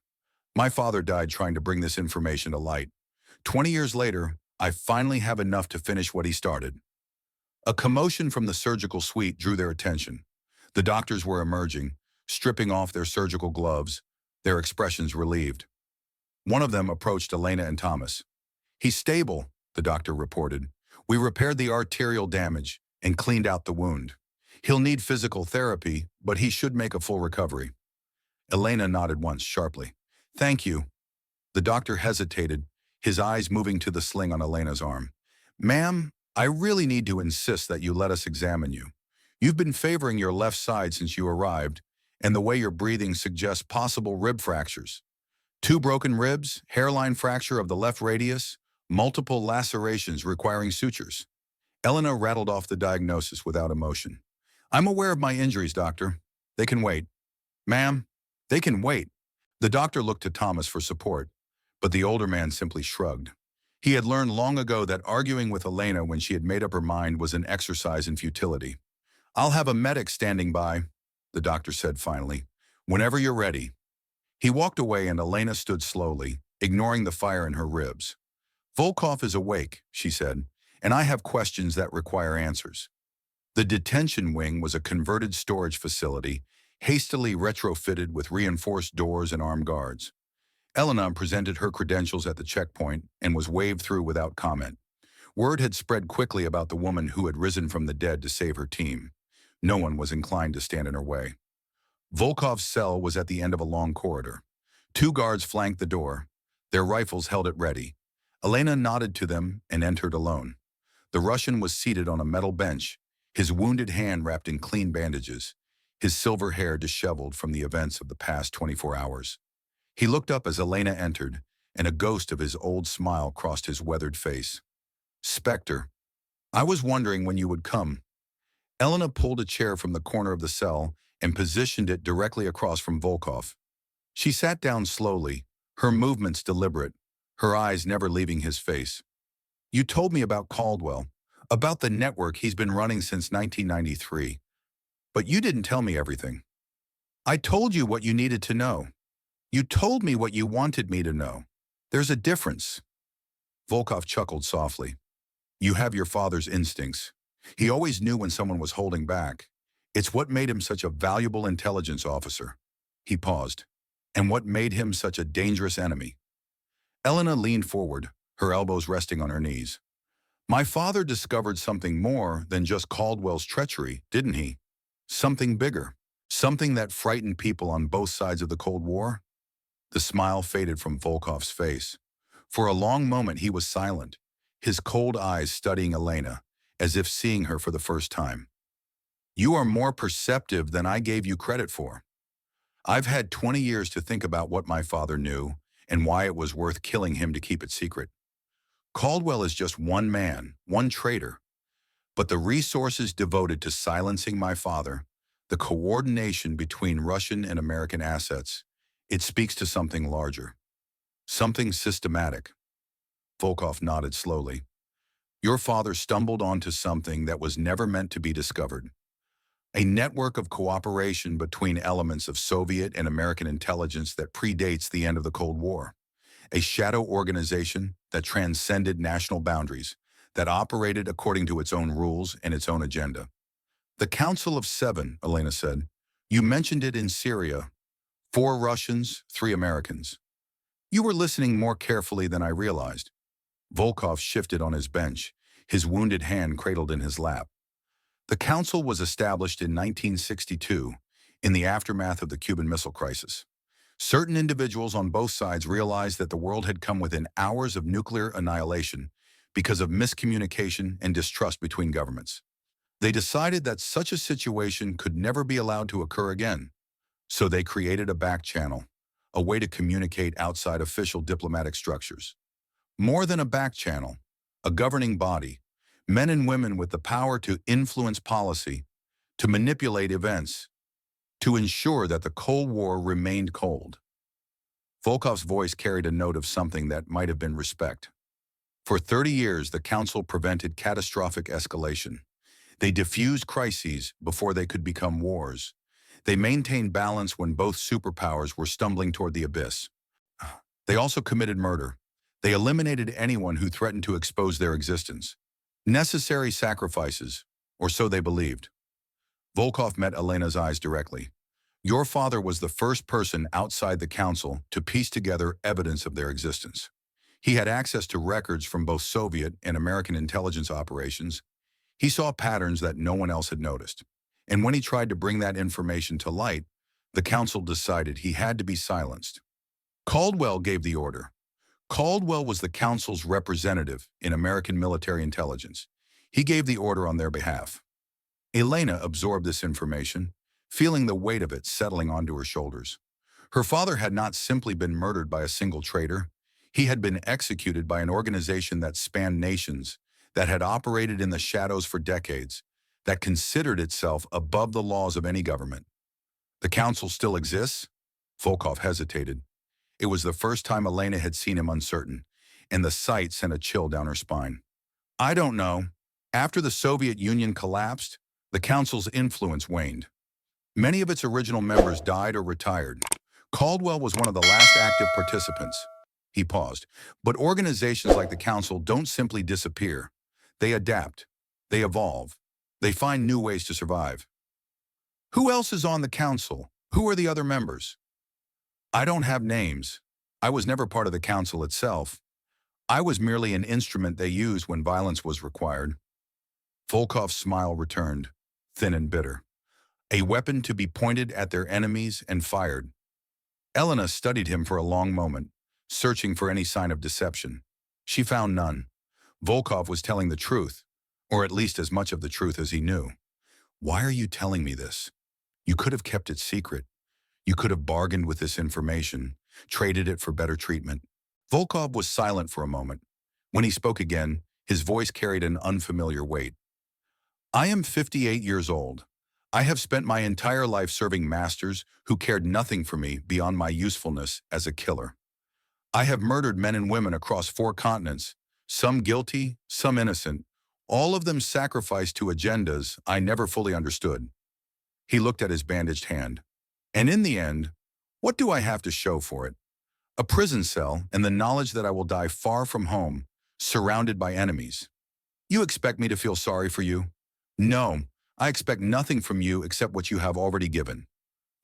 My father died trying to bring this information to light. 20 years later, I finally have enough to finish what he started. A commotion from the surgical suite drew their attention. The doctors were emerging, stripping off their surgical gloves, their expressions relieved. One of them approached Elena and Thomas. He's stable, the doctor reported. We repaired the arterial damage and cleaned out the wound. He'll need physical therapy, but he should make a full recovery. Elena nodded once sharply. Thank you. The doctor hesitated, his eyes moving to the sling on Elena's arm. Ma'am, I really need to insist that you let us examine you. You've been favoring your left side since you arrived, and the way you're breathing suggests possible rib fractures. 2 broken ribs, hairline fracture of the left radius, multiple lacerations requiring sutures. Elena rattled off the diagnosis without emotion. I'm aware of my injuries, doctor. They can wait. Ma'am, they can wait. The doctor looked to Thomas for support, but the older man simply shrugged. He had learned long ago that arguing with Elena when she had made up her mind was an exercise in futility. I'll have a medic standing by, the doctor said finally, whenever you're ready. He walked away and Elena stood slowly, ignoring the fire in her ribs. Volkov is awake, she said, and I have questions that require answers. The detention wing was a converted storage facility, hastily retrofitted with reinforced doors and armed guards. Elena presented her credentials at the checkpoint and was waved through without comment. Word had spread quickly about the woman who had risen from the dead to save her team. No one was inclined to stand in her way. Volkov's cell was at the end of a long corridor. 2 guards flanked the door, their rifles held at ready. Elena nodded to them and entered alone. The Russian was seated on a metal bench, his wounded hand wrapped in clean bandages, his silver hair disheveled from the events of the past 24 hours. He looked up as Elena entered, and a ghost of his old smile crossed his weathered face. Spectre, I was wondering when you would come. Elena pulled a chair from the corner of the cell and positioned it directly across from Volkov. She sat down slowly, her movements deliberate, her eyes never leaving his face. You told me about Caldwell, about the network he's been running since 1993, but you didn't tell me everything. I told you what you needed to know. You told me what you wanted me to know. There's a difference. Volkov chuckled softly. You have your father's instincts. He always knew when someone was holding back. It's what made him such a valuable intelligence officer. He paused. And what made him such a dangerous enemy? Elena leaned forward, her elbows resting on her knees. My father discovered something more than just Caldwell's treachery, didn't he? Something bigger. Something that frightened people on both sides of the Cold War? The smile faded from Volkov's face. For a long moment he was silent, his cold eyes studying Elena, as if seeing her for the first time. You are more perceptive than I gave you credit for. I've had 20 years to think about what my father knew and why it was worth killing him to keep it secret. Caldwell is just one man, one traitor. But the resources devoted to silencing my father, the coordination between Russian and American assets, it speaks to something larger. Something systematic. Volkov nodded slowly. Your father stumbled onto something that was never meant to be discovered. A network of cooperation between elements of Soviet and American intelligence that predates the end of the Cold War. A shadow organization that transcended national boundaries, that operated according to its own rules and its own agenda. The Council of Seven, Elena said. You mentioned it in Syria. 4 Russians, 3 Americans. You were listening more carefully than I realized. Volkov shifted on his bench, his wounded hand cradled in his lap. The council was established in 1962, in the aftermath of the Cuban Missile Crisis. Certain individuals on both sides realized that the world had come within hours of nuclear annihilation because of miscommunication and distrust between governments. They decided that such a situation could never be allowed to occur again. So they created a back channel, a way to communicate outside official diplomatic structures. More than a back channel, a governing body, men and women with the power to influence policy, to manipulate events, to ensure that the Cold War remained cold. Volkov's voice carried a note of something that might have been respect. For 30 years, the Council prevented catastrophic escalation. They diffused crises before they could become wars. They maintained balance when both superpowers were stumbling toward the abyss. They also committed murder. They eliminated anyone who threatened to expose their existence. Necessary sacrifices, or so they believed. Volkov met Elena's eyes directly. Your father was the first person outside the council to piece together evidence of their existence. He had access to records from both Soviet and American intelligence operations. He saw patterns that no one else had noticed. And when he tried to bring that information to light, the council decided he had to be silenced. Caldwell gave the order. Caldwell was the council's representative in American military intelligence. He gave the order on their behalf. Elena absorbed this information, feeling the weight of it settling onto her shoulders. Her father had not simply been murdered by a single traitor. He had been executed by an organization that spanned nations, that had operated in the shadows for decades, that considered itself above the laws of any government. The council still exists? Volkov hesitated. It was the first time Elena had seen him uncertain, and the sight sent a chill down her spine. I don't know. After the Soviet Union collapsed, the council's influence waned. Many of its original members died or retired. Caldwell was one of the last active participants. He paused. But organizations like the council don't simply disappear. They adapt. They evolve. They find new ways to survive. Who else is on the council? Who are the other members? I don't have names. I was never part of the council itself. I was merely an instrument they used when violence was required. Volkov's smile returned, thin and bitter. A weapon to be pointed at their enemies and fired. Elena studied him for a long moment, searching for any sign of deception. She found none. Volkov was telling the truth, or at least as much of the truth as he knew. Why are you telling me this? You could have kept it secret. You could have bargained with this information, traded it for better treatment. Volkov was silent for a moment. When he spoke again, his voice carried an unfamiliar weight. I am 58 years old. I have spent my entire life serving masters who cared nothing for me beyond my usefulness as a killer. I have murdered men and women across 4 continents, Some guilty, some innocent, all of them sacrificed to agendas I never fully understood. He looked at his bandaged hand. And in the end, what do I have to show for it? A prison cell and the knowledge that I will die far from home, surrounded by enemies. You expect me to feel sorry for you? No, I expect nothing from you except what you have already given.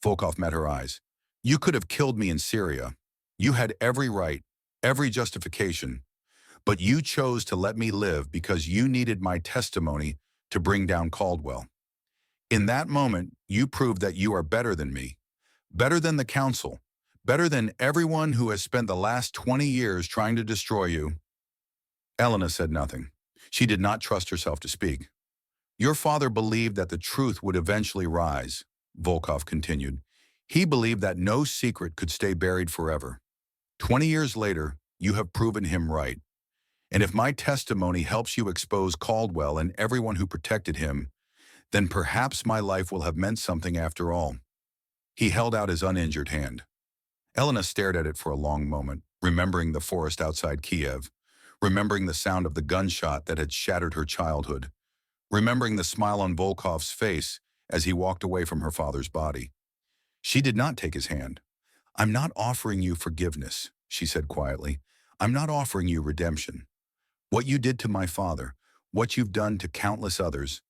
Volkov met her eyes. You could have killed me in Syria. You had every right, every justification, but you chose to let me live because you needed my testimony to bring down Caldwell. In that moment, you proved that you are better than me, better than the council, better than everyone who has spent the last 20 years trying to destroy you. Elena said nothing. She did not trust herself to speak. Your father believed that the truth would eventually rise, Volkov continued. He believed that no secret could stay buried forever. 20 years later, you have proven him right. And if my testimony helps you expose Caldwell and everyone who protected him, then perhaps my life will have meant something after all. He held out his uninjured hand. Elena stared at it for a long moment, remembering the forest outside Kiev, remembering the sound of the gunshot that had shattered her childhood, remembering the smile on Volkov's face as he walked away from her father's body. She did not take his hand. I'm not offering you forgiveness, she said quietly. I'm not offering you redemption. What you did to my father, what you've done to countless others,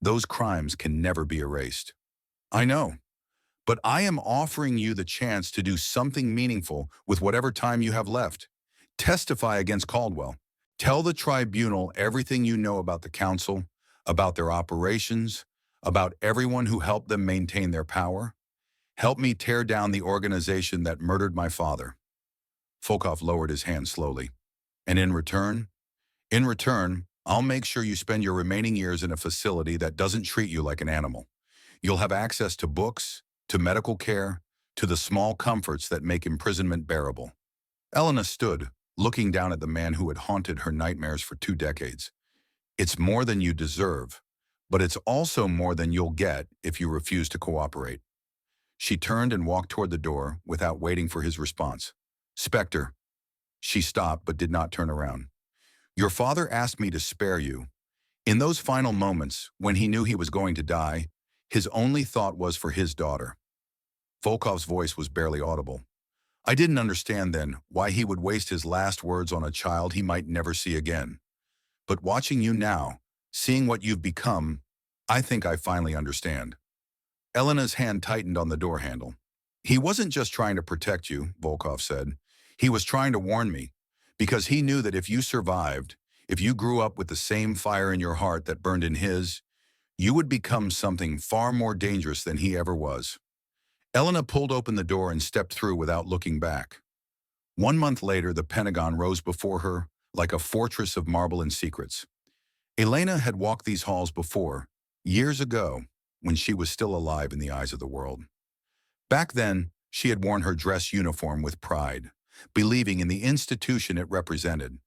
those crimes can never be erased. I know, but I am offering you the chance to do something meaningful with whatever time you have left. Testify against Caldwell. Tell the tribunal everything you know about the council, about their operations, about everyone who helped them maintain their power. Help me tear down the organization that murdered my father. Volkov lowered his hand slowly. And in return, I'll make sure you spend your remaining years in a facility that doesn't treat you like an animal. You'll have access to books, to medical care, to the small comforts that make imprisonment bearable. Elena stood, looking down at the man who had haunted her nightmares for 2 decades. It's more than you deserve, but it's also more than you'll get if you refuse to cooperate. She turned and walked toward the door without waiting for his response. Spectre. She stopped but did not turn around. Your father asked me to spare you. In those final moments, when he knew he was going to die, his only thought was for his daughter. Volkov's voice was barely audible. I didn't understand then why he would waste his last words on a child he might never see again. But watching you now, seeing what you've become, I think I finally understand. Elena's hand tightened on the door handle. He wasn't just trying to protect you, Volkov said. He was trying to warn me, because he knew that if you survived, if you grew up with the same fire in your heart that burned in his, you would become something far more dangerous than he ever was. Elena pulled open the door and stepped through without looking back. 1 month later, the Pentagon rose before her like a fortress of marble and secrets. Elena had walked these halls before, years ago, when she was still alive in the eyes of the world. Back then, she had worn her dress uniform with pride, believing in the institution it represented.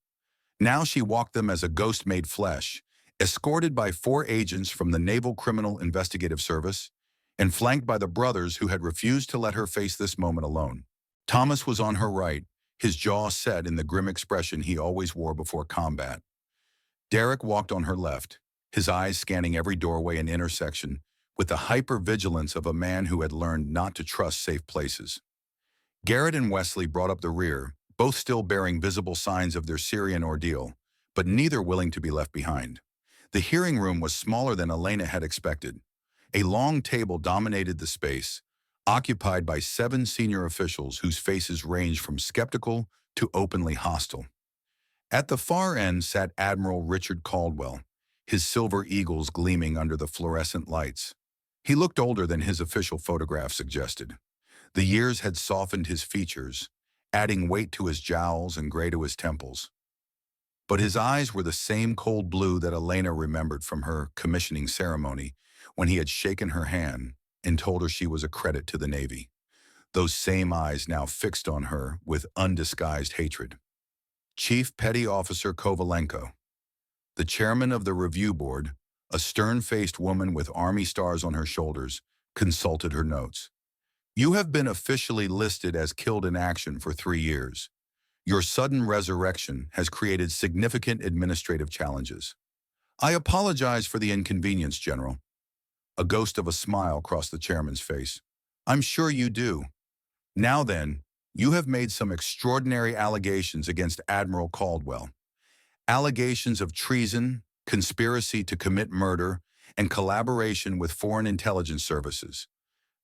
Now she walked them as a ghost made flesh, escorted by 4 agents from the Naval Criminal Investigative Service, and flanked by the brothers who had refused to let her face this moment alone. Thomas was on her right, his jaw set in the grim expression he always wore before combat. Derek walked on her left, his eyes scanning every doorway and intersection, with the hyper-vigilance of a man who had learned not to trust safe places. Garrett and Wesley brought up the rear, both still bearing visible signs of their Syrian ordeal, but neither willing to be left behind. The hearing room was smaller than Elena had expected. A long table dominated the space, occupied by 7 senior officials whose faces ranged from skeptical to openly hostile. At the far end sat Admiral Richard Caldwell, his silver eagles gleaming under the fluorescent lights. He looked older than his official photograph suggested. The years had softened his features, adding weight to his jowls and gray to his temples. But his eyes were the same cold blue that Elena remembered from her commissioning ceremony when he had shaken her hand and told her she was a credit to the Navy. Those same eyes now fixed on her with undisguised hatred. Chief Petty Officer Kovalenko, the chairman of the review board, a stern-faced woman with Army stars on her shoulders, consulted her notes. You have been officially listed as killed in action for 3 years. Your sudden resurrection has created significant administrative challenges. I apologize for the inconvenience, General. A ghost of a smile crossed the chairman's face. I'm sure you do. Now then, you have made some extraordinary allegations against Admiral Caldwell. Allegations of treason, conspiracy to commit murder, and collaboration with foreign intelligence services.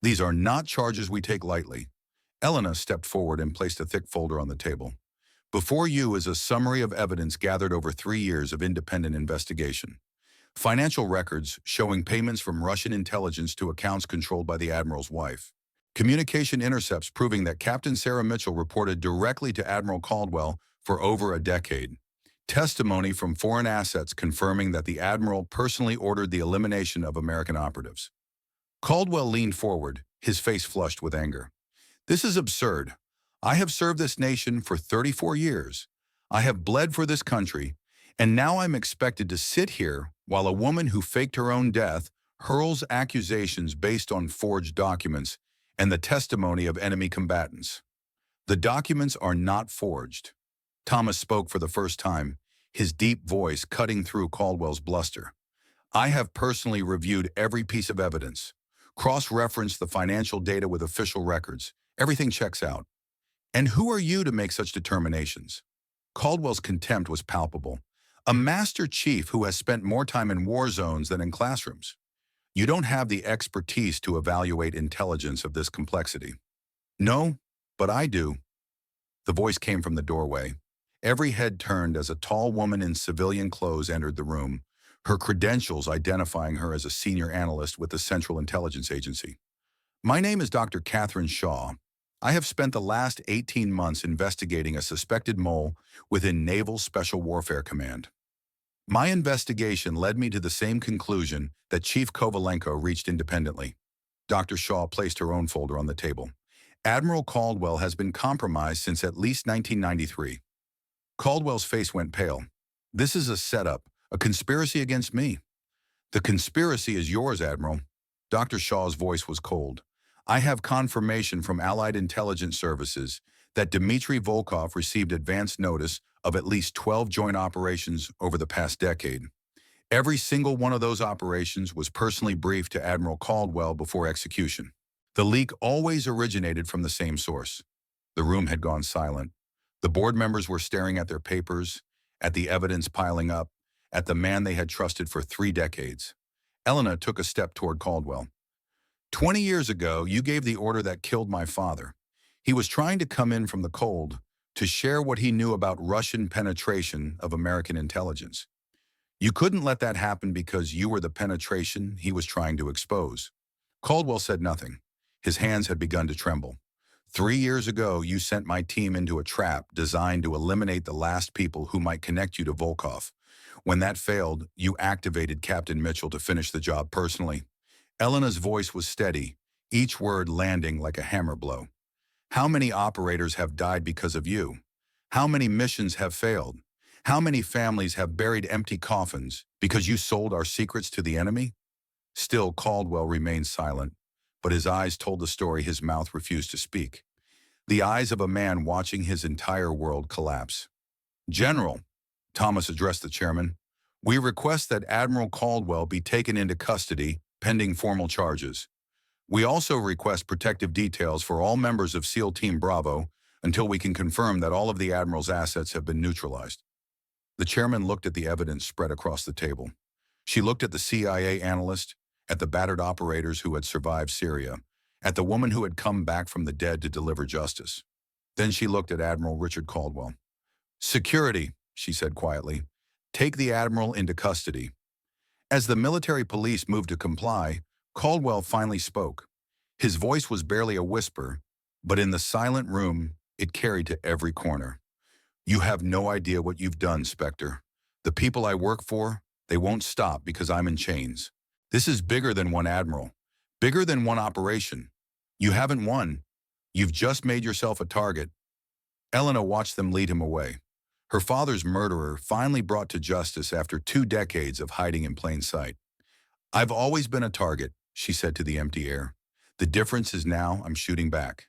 These are not charges we take lightly. Elena stepped forward and placed a thick folder on the table. Before you is a summary of evidence gathered over 3 years of independent investigation. Financial records showing payments from Russian intelligence to accounts controlled by the Admiral's wife. Communication intercepts proving that Captain Sarah Mitchell reported directly to Admiral Caldwell for over a decade. Testimony from foreign assets confirming that the Admiral personally ordered the elimination of American operatives. Caldwell leaned forward, his face flushed with anger. This is absurd. I have served this nation for 34 years. I have bled for this country, and now I'm expected to sit here while a woman who faked her own death hurls accusations based on forged documents and the testimony of enemy combatants. The documents are not forged. Thomas spoke for the first time, his deep voice cutting through Caldwell's bluster. I have personally reviewed every piece of evidence, cross-referenced the financial data with official records. Everything checks out. And who are you to make such determinations? Caldwell's contempt was palpable. A master chief who has spent more time in war zones than in classrooms. You don't have the expertise to evaluate intelligence of this complexity. No, but I do. The voice came from the doorway. Every head turned as a tall woman in civilian clothes entered the room, her credentials identifying her as a senior analyst with the Central Intelligence Agency. My name is Dr. Catherine Shaw. I have spent the last 18 months investigating a suspected mole within Naval Special Warfare Command. My investigation led me to the same conclusion that Chief Kovalenko reached independently. Dr. Shaw placed her own folder on the table. Admiral Caldwell has been compromised since at least 1993. Caldwell's face went pale. This is a setup, a conspiracy against me. The conspiracy is yours, Admiral. Dr. Shaw's voice was cold. I have confirmation from Allied intelligence services that Dmitry Volkov received advance notice of at least 12 joint operations over the past decade. Every single one of those operations was personally briefed to Admiral Caldwell before execution. The leak always originated from the same source. The room had gone silent. The board members were staring at their papers, at the evidence piling up, at the man they had trusted for 3 decades. Elena took a step toward Caldwell. 20 years ago, you gave the order that killed my father. He was trying to come in from the cold to share what he knew about Russian penetration of American intelligence. You couldn't let that happen because you were the penetration he was trying to expose. Caldwell said nothing. His hands had begun to tremble. 3 years ago, you sent my team into a trap designed to eliminate the last people who might connect you to Volkov. When that failed, you activated Captain Mitchell to finish the job personally. Elena's voice was steady, each word landing like a hammer blow. How many operators have died because of you? How many missions have failed? How many families have buried empty coffins because you sold our secrets to the enemy? Still, Caldwell remained silent, but his eyes told the story his mouth refused to speak. The eyes of a man watching his entire world collapse. General, Thomas addressed the chairman, we request that Admiral Caldwell be taken into custody pending formal charges. We also request protective details for all members of SEAL Team Bravo until we can confirm that all of the Admiral's assets have been neutralized. The chairman looked at the evidence spread across the table. She looked at the CIA analyst, at the battered operators who had survived Syria, at the woman who had come back from the dead to deliver justice. Then she looked at Admiral Richard Caldwell. Security, she said quietly. Take the Admiral into custody. As the military police moved to comply, Caldwell finally spoke. His voice was barely a whisper, but in the silent room, it carried to every corner. You have no idea what you've done, Spectre. The people I work for, they won't stop because I'm in chains. This is bigger than one admiral, bigger than one operation. You haven't won. You've just made yourself a target. Elena watched them lead him away. Her father's murderer finally brought to justice after 2 decades of hiding in plain sight. I've always been a target, she said to the empty air. The difference is now I'm shooting back.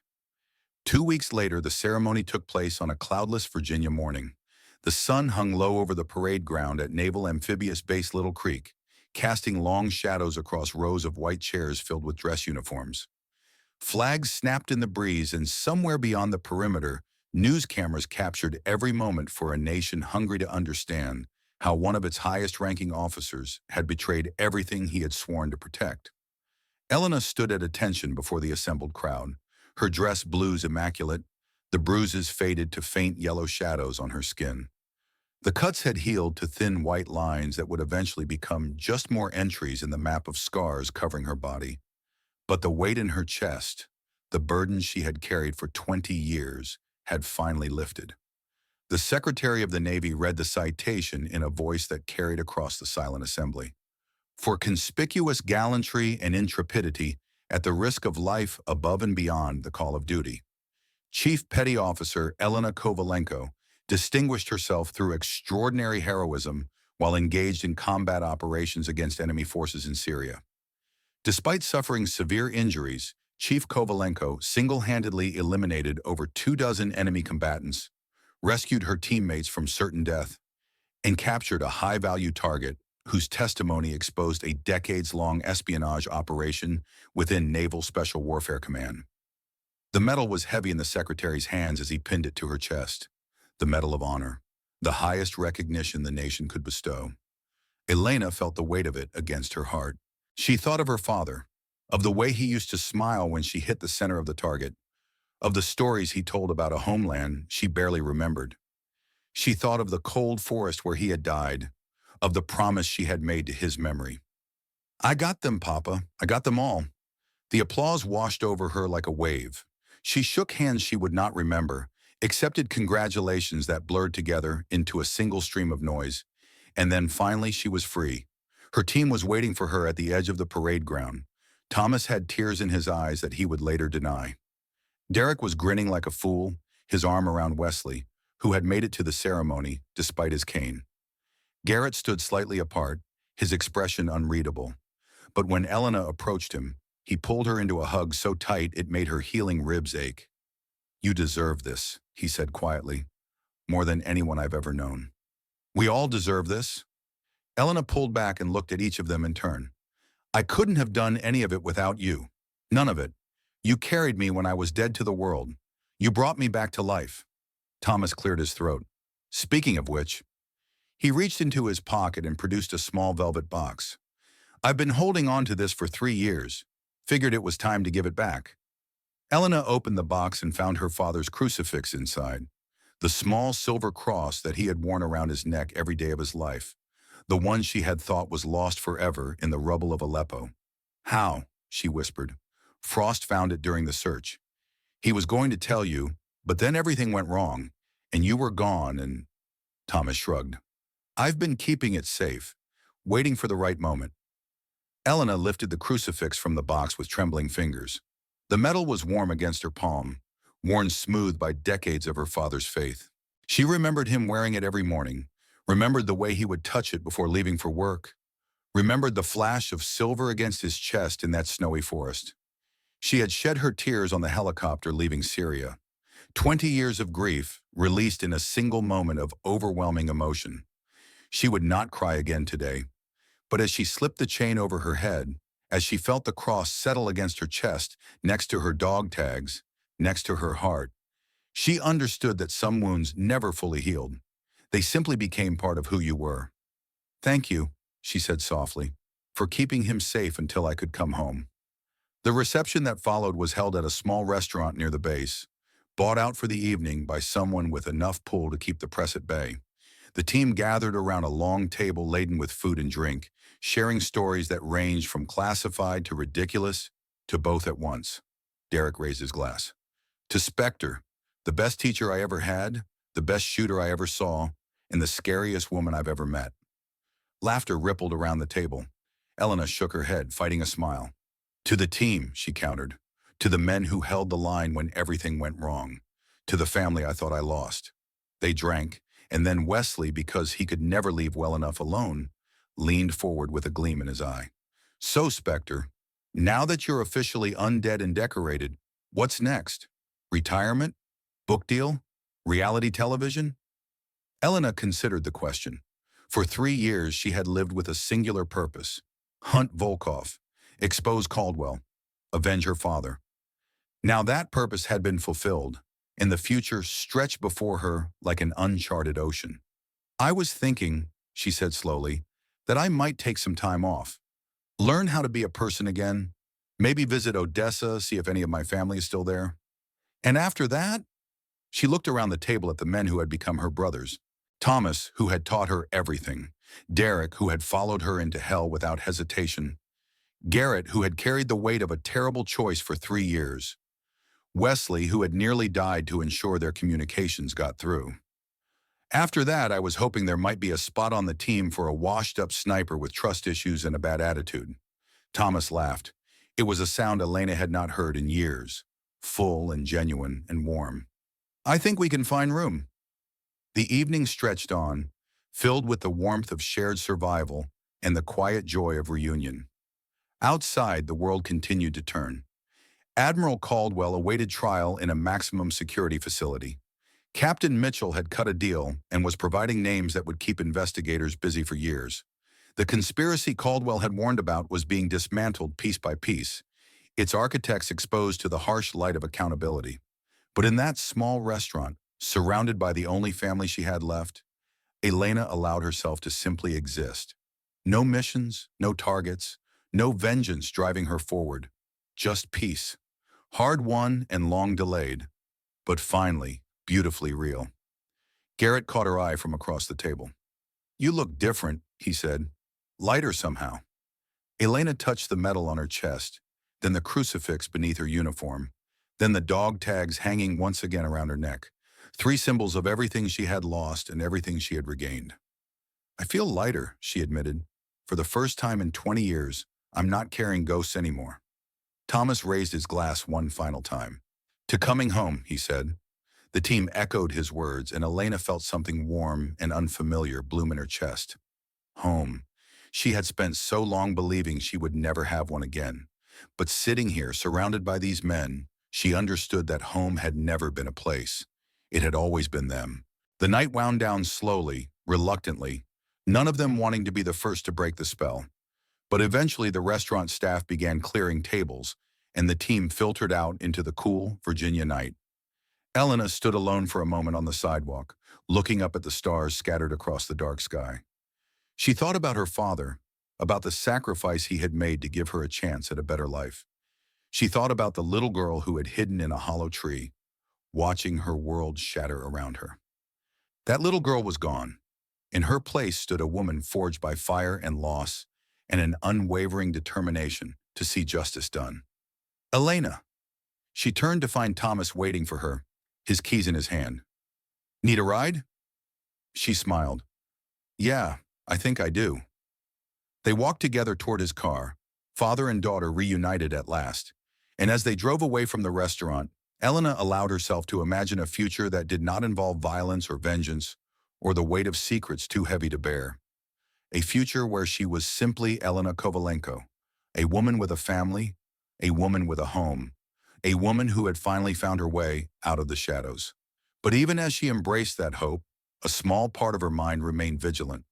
2 weeks later, the ceremony took place on a cloudless Virginia morning. The sun hung low over the parade ground at Naval Amphibious Base Little Creek, casting long shadows across rows of white chairs filled with dress uniforms. Flags snapped in the breeze, and somewhere beyond the perimeter, news cameras captured every moment for a nation hungry to understand how one of its highest-ranking officers had betrayed everything he had sworn to protect. Elena stood at attention before the assembled crowd, her dress blues immaculate, the bruises faded to faint yellow shadows on her skin. The cuts had healed to thin white lines that would eventually become just more entries in the map of scars covering her body. But the weight in her chest, the burden she had carried for 20 years, had finally lifted. The Secretary of the Navy read the citation in a voice that carried across the silent assembly. For conspicuous gallantry and intrepidity at the risk of life above and beyond the call of duty, Chief Petty Officer Elena Kovalenko distinguished herself through extraordinary heroism while engaged in combat operations against enemy forces in Syria. Despite suffering severe injuries, Chief Kovalenko single-handedly eliminated over 24 enemy combatants, rescued her teammates from certain death, and captured a high-value target whose testimony exposed a decades-long espionage operation within Naval Special Warfare Command. The medal was heavy in the Secretary's hands as he pinned it to her chest. The Medal of Honor, the highest recognition the nation could bestow. Elena felt the weight of it against her heart. She thought of her father, of the way he used to smile when she hit the center of the target, of the stories he told about a homeland she barely remembered. She thought of the cold forest where he had died, of the promise she had made to his memory. "I got them, Papa. I got them all." The applause washed over her like a wave. She shook hands she would not remember, accepted congratulations that blurred together into a single stream of noise, and then finally she was free. Her team was waiting for her at the edge of the parade ground. Thomas had tears in his eyes that he would later deny. Derek was grinning like a fool, his arm around Wesley, who had made it to the ceremony despite his cane. Garrett stood slightly apart, his expression unreadable. But when Elena approached him, he pulled her into a hug so tight it made her healing ribs ache. "You deserve this," he said quietly, "more than anyone I've ever known." "We all deserve this." Elena pulled back and looked at each of them in turn. "I couldn't have done any of it without you. None of it. You carried me when I was dead to the world. You brought me back to life." Thomas cleared his throat. "Speaking of which," he reached into his pocket and produced a small velvet box. "I've been holding on to this for 3 years. Figured it was time to give it back." Elena opened the box and found her father's crucifix inside, the small silver cross that he had worn around his neck every day of his life, the one she had thought was lost forever in the rubble of Aleppo. "How?" she whispered. "Frost found it during the search. He was going to tell you, but then everything went wrong, and you were gone and—" Thomas shrugged. "I've been keeping it safe, waiting for the right moment." Elena lifted the crucifix from the box with trembling fingers. The metal was warm against her palm, worn smooth by decades of her father's faith. She remembered him wearing it every morning, remembered the way he would touch it before leaving for work, remembered the flash of silver against his chest in that snowy forest. She had shed her tears on the helicopter leaving Syria. 20 years of grief released in a single moment of overwhelming emotion. She would not cry again today, but as she slipped the chain over her head, as she felt the cross settle against her chest, next to her dog tags, next to her heart, she understood that some wounds never fully healed. They simply became part of who you were. "Thank you," she said softly, "for keeping him safe until I could come home." The reception that followed was held at a small restaurant near the base, bought out for the evening by someone with enough pull to keep the press at bay. The team gathered around a long table laden with food and drink, sharing stories that ranged from classified to ridiculous to both at once. Derek raised his glass. "To Spectre, the best teacher I ever had, the best shooter I ever saw, and the scariest woman I've ever met." Laughter rippled around the table. Elena shook her head, fighting a smile. "To the team," she countered. "To the men who held the line when everything went wrong. To the family I thought I lost." They drank, and then Wesley, because he could never leave well enough alone, leaned forward with a gleam in his eye. "So, Spectre, now that you're officially undead and decorated, what's next?" Retirement? Book deal? Reality television? Elena considered the question. For 3 years, she had lived with a singular purpose: hunt Volkov, expose Caldwell, avenge her father. Now that purpose had been fulfilled, and the future stretched before her like an uncharted ocean. I was thinking, she said slowly, that I might take some time off, learn how to be a person again, maybe visit Odessa, see if any of my family is still there. And after that, she looked around the table at the men who had become her brothers. Thomas, who had taught her everything. Derek, who had followed her into hell without hesitation. Garrett, who had carried the weight of a terrible choice for 3 years. Wesley, who had nearly died to ensure their communications got through. After that, I was hoping there might be a spot on the team for a washed-up sniper with trust issues and a bad attitude. Thomas laughed. It was a sound Elena had not heard in years, full and genuine and warm. I think we can find room. The evening stretched on, filled with the warmth of shared survival and the quiet joy of reunion. Outside, the world continued to turn. Admiral Caldwell awaited trial in a maximum security facility. Captain Mitchell had cut a deal and was providing names that would keep investigators busy for years. The conspiracy Caldwell had warned about was being dismantled piece by piece, its architects exposed to the harsh light of accountability. But in that small restaurant, surrounded by the only family she had left, Elena allowed herself to simply exist. No missions, no targets, no vengeance driving her forward. Just peace. Hard-won and long delayed, but finally, beautifully real. Garrett caught her eye from across the table. You look different, he said. Lighter somehow. Elena touched the medal on her chest, then the crucifix beneath her uniform, then the dog tags hanging once again around her neck. 3 symbols of everything she had lost and everything she had regained. I feel lighter, she admitted. For the first time in 20 years, I'm not carrying ghosts anymore. Thomas raised his glass one final time. To coming home, he said. The team echoed his words, and Elena felt something warm and unfamiliar bloom in her chest. Home. She had spent so long believing she would never have one again. But sitting here, surrounded by these men, she understood that home had never been a place. It had always been them. The night wound down slowly, reluctantly, none of them wanting to be the first to break the spell. But eventually the restaurant staff began clearing tables, and the team filtered out into the cool Virginia night. Elena stood alone for a moment on the sidewalk, looking up at the stars scattered across the dark sky. She thought about her father, about the sacrifice he had made to give her a chance at a better life. She thought about the little girl who had hidden in a hollow tree, watching her world shatter around her. That little girl was gone. In her place stood a woman forged by fire and loss and an unwavering determination to see justice done. Elena. She turned to find Thomas waiting for her, his keys in his hand. Need a ride? She smiled. Yeah, I think I do. They walked together toward his car, father and daughter reunited at last. And as they drove away from the restaurant, Elena allowed herself to imagine a future that did not involve violence or vengeance or the weight of secrets too heavy to bear. A future where she was simply Elena Kovalenko, a woman with a family, a woman with a home, a woman who had finally found her way out of the shadows. But even as she embraced that hope, a small part of her mind remained vigilant.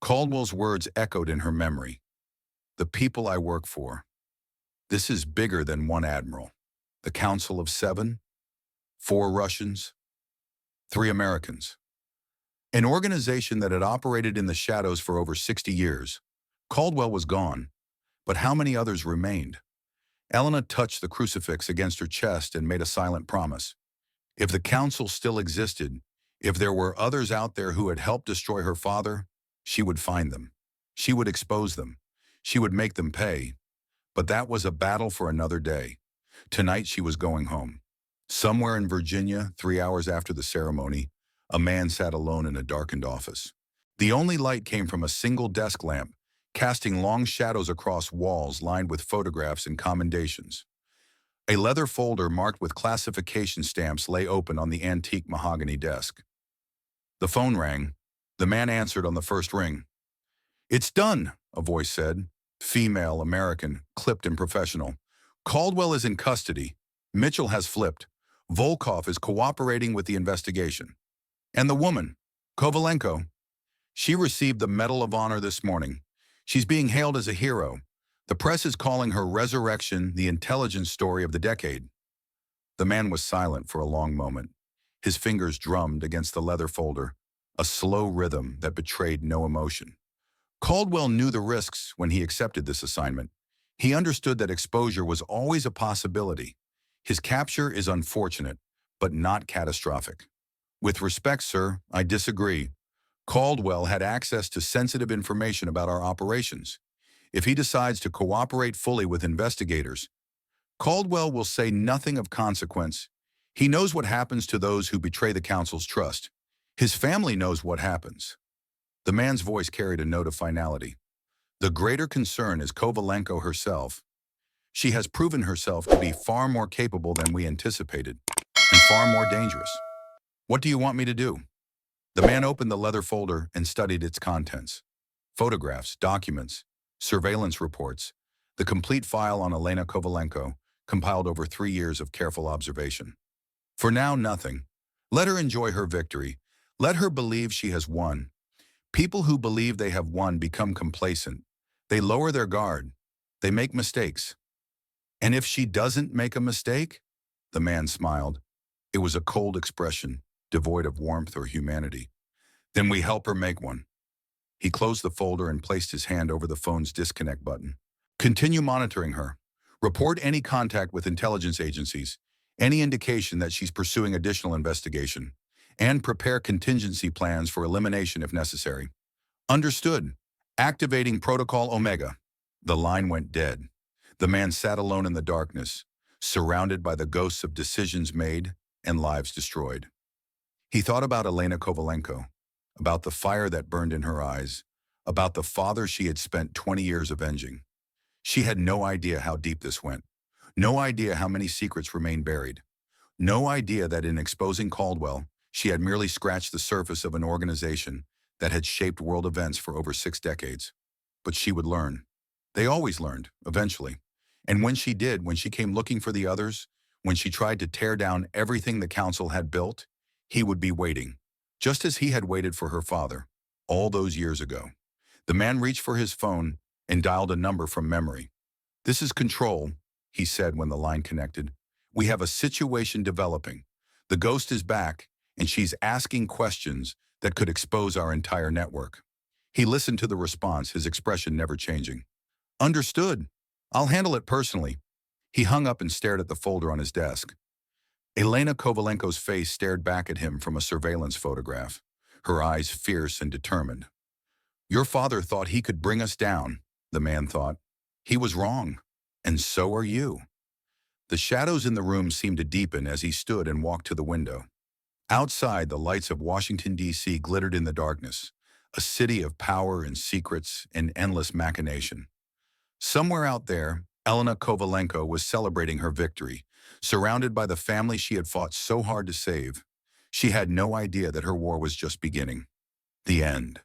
Caldwell's words echoed in her memory. The people I work for. This is bigger than one admiral. The Council of 7, 4 Russians, 3 Americans. An organization that had operated in the shadows for over 60 years. Caldwell was gone, but how many others remained? Elena touched the crucifix against her chest and made a silent promise. If the council still existed, if there were others out there who had helped destroy her father, she would find them. She would expose them. She would make them pay. But that was a battle for another day. Tonight she was going home. Somewhere in Virginia, 3 hours after the ceremony, a man sat alone in a darkened office. The only light came from a single desk lamp, casting long shadows across walls lined with photographs and commendations. A leather folder marked with classification stamps lay open on the antique mahogany desk. The phone rang. The man answered on the first ring. It's done, a voice said. Female, American, clipped and professional. Caldwell is in custody. Mitchell has flipped. Volkov is cooperating with the investigation. And the woman, Kovalenko, she received the Medal of Honor this morning. She's being hailed as a hero. The press is calling her resurrection the intelligence story of the decade. The man was silent for a long moment. His fingers drummed against the leather folder, a slow rhythm that betrayed no emotion. Caldwell knew the risks when he accepted this assignment. He understood that exposure was always a possibility. His capture is unfortunate, but not catastrophic. With respect, sir, I disagree. Caldwell had access to sensitive information about our operations. If he decides to cooperate fully with investigators, Caldwell will say nothing of consequence. He knows what happens to those who betray the council's trust. His family knows what happens. The man's voice carried a note of finality. The greater concern is Kovalenko herself. She has proven herself to be far more capable than we anticipated, and far more dangerous. What do you want me to do? The man opened the leather folder and studied its contents. Photographs, documents, surveillance reports, the complete file on Elena Kovalenko, compiled over 3 years of careful observation. For now, nothing. Let her enjoy her victory. Let her believe she has won. People who believe they have won become complacent. They lower their guard. They make mistakes. And if she doesn't make a mistake? The man smiled. It was a cold expression, devoid of warmth or humanity. Then we help her make one. He closed the folder and placed his hand over the phone's disconnect button. Continue monitoring her. Report any contact with intelligence agencies, any indication that she's pursuing additional investigation, and prepare contingency plans for elimination if necessary. Understood. Activating Protocol Omega. The line went dead. The man sat alone in the darkness, surrounded by the ghosts of decisions made and lives destroyed. He thought about Elena Kovalenko, about the fire that burned in her eyes, about the father she had spent 20 years avenging. She had no idea how deep this went, no idea how many secrets remained buried, no idea that in exposing Caldwell, she had merely scratched the surface of an organization that had shaped world events for over 6 decades. But she would learn. They always learned, eventually. And when she did, when she came looking for the others, when she tried to tear down everything the council had built, he would be waiting, just as he had waited for her father, all those years ago. The man reached for his phone and dialed a number from memory. "This is Control," he said when the line connected. "We have a situation developing. The ghost is back, and she's asking questions that could expose our entire network." He listened to the response, his expression never changing. "Understood. I'll handle it personally." He hung up and stared at the folder on his desk. Elena Kovalenko's face stared back at him from a surveillance photograph, her eyes fierce and determined. "Your father thought he could bring us down," the man thought. "He was wrong, and so are you." The shadows in the room seemed to deepen as he stood and walked to the window. Outside, the lights of Washington, D.C. glittered in the darkness, a city of power and secrets and endless machination. Somewhere out there, Elena Kovalenko was celebrating her victory, surrounded by the family she had fought so hard to save. She had no idea that her war was just beginning. The end.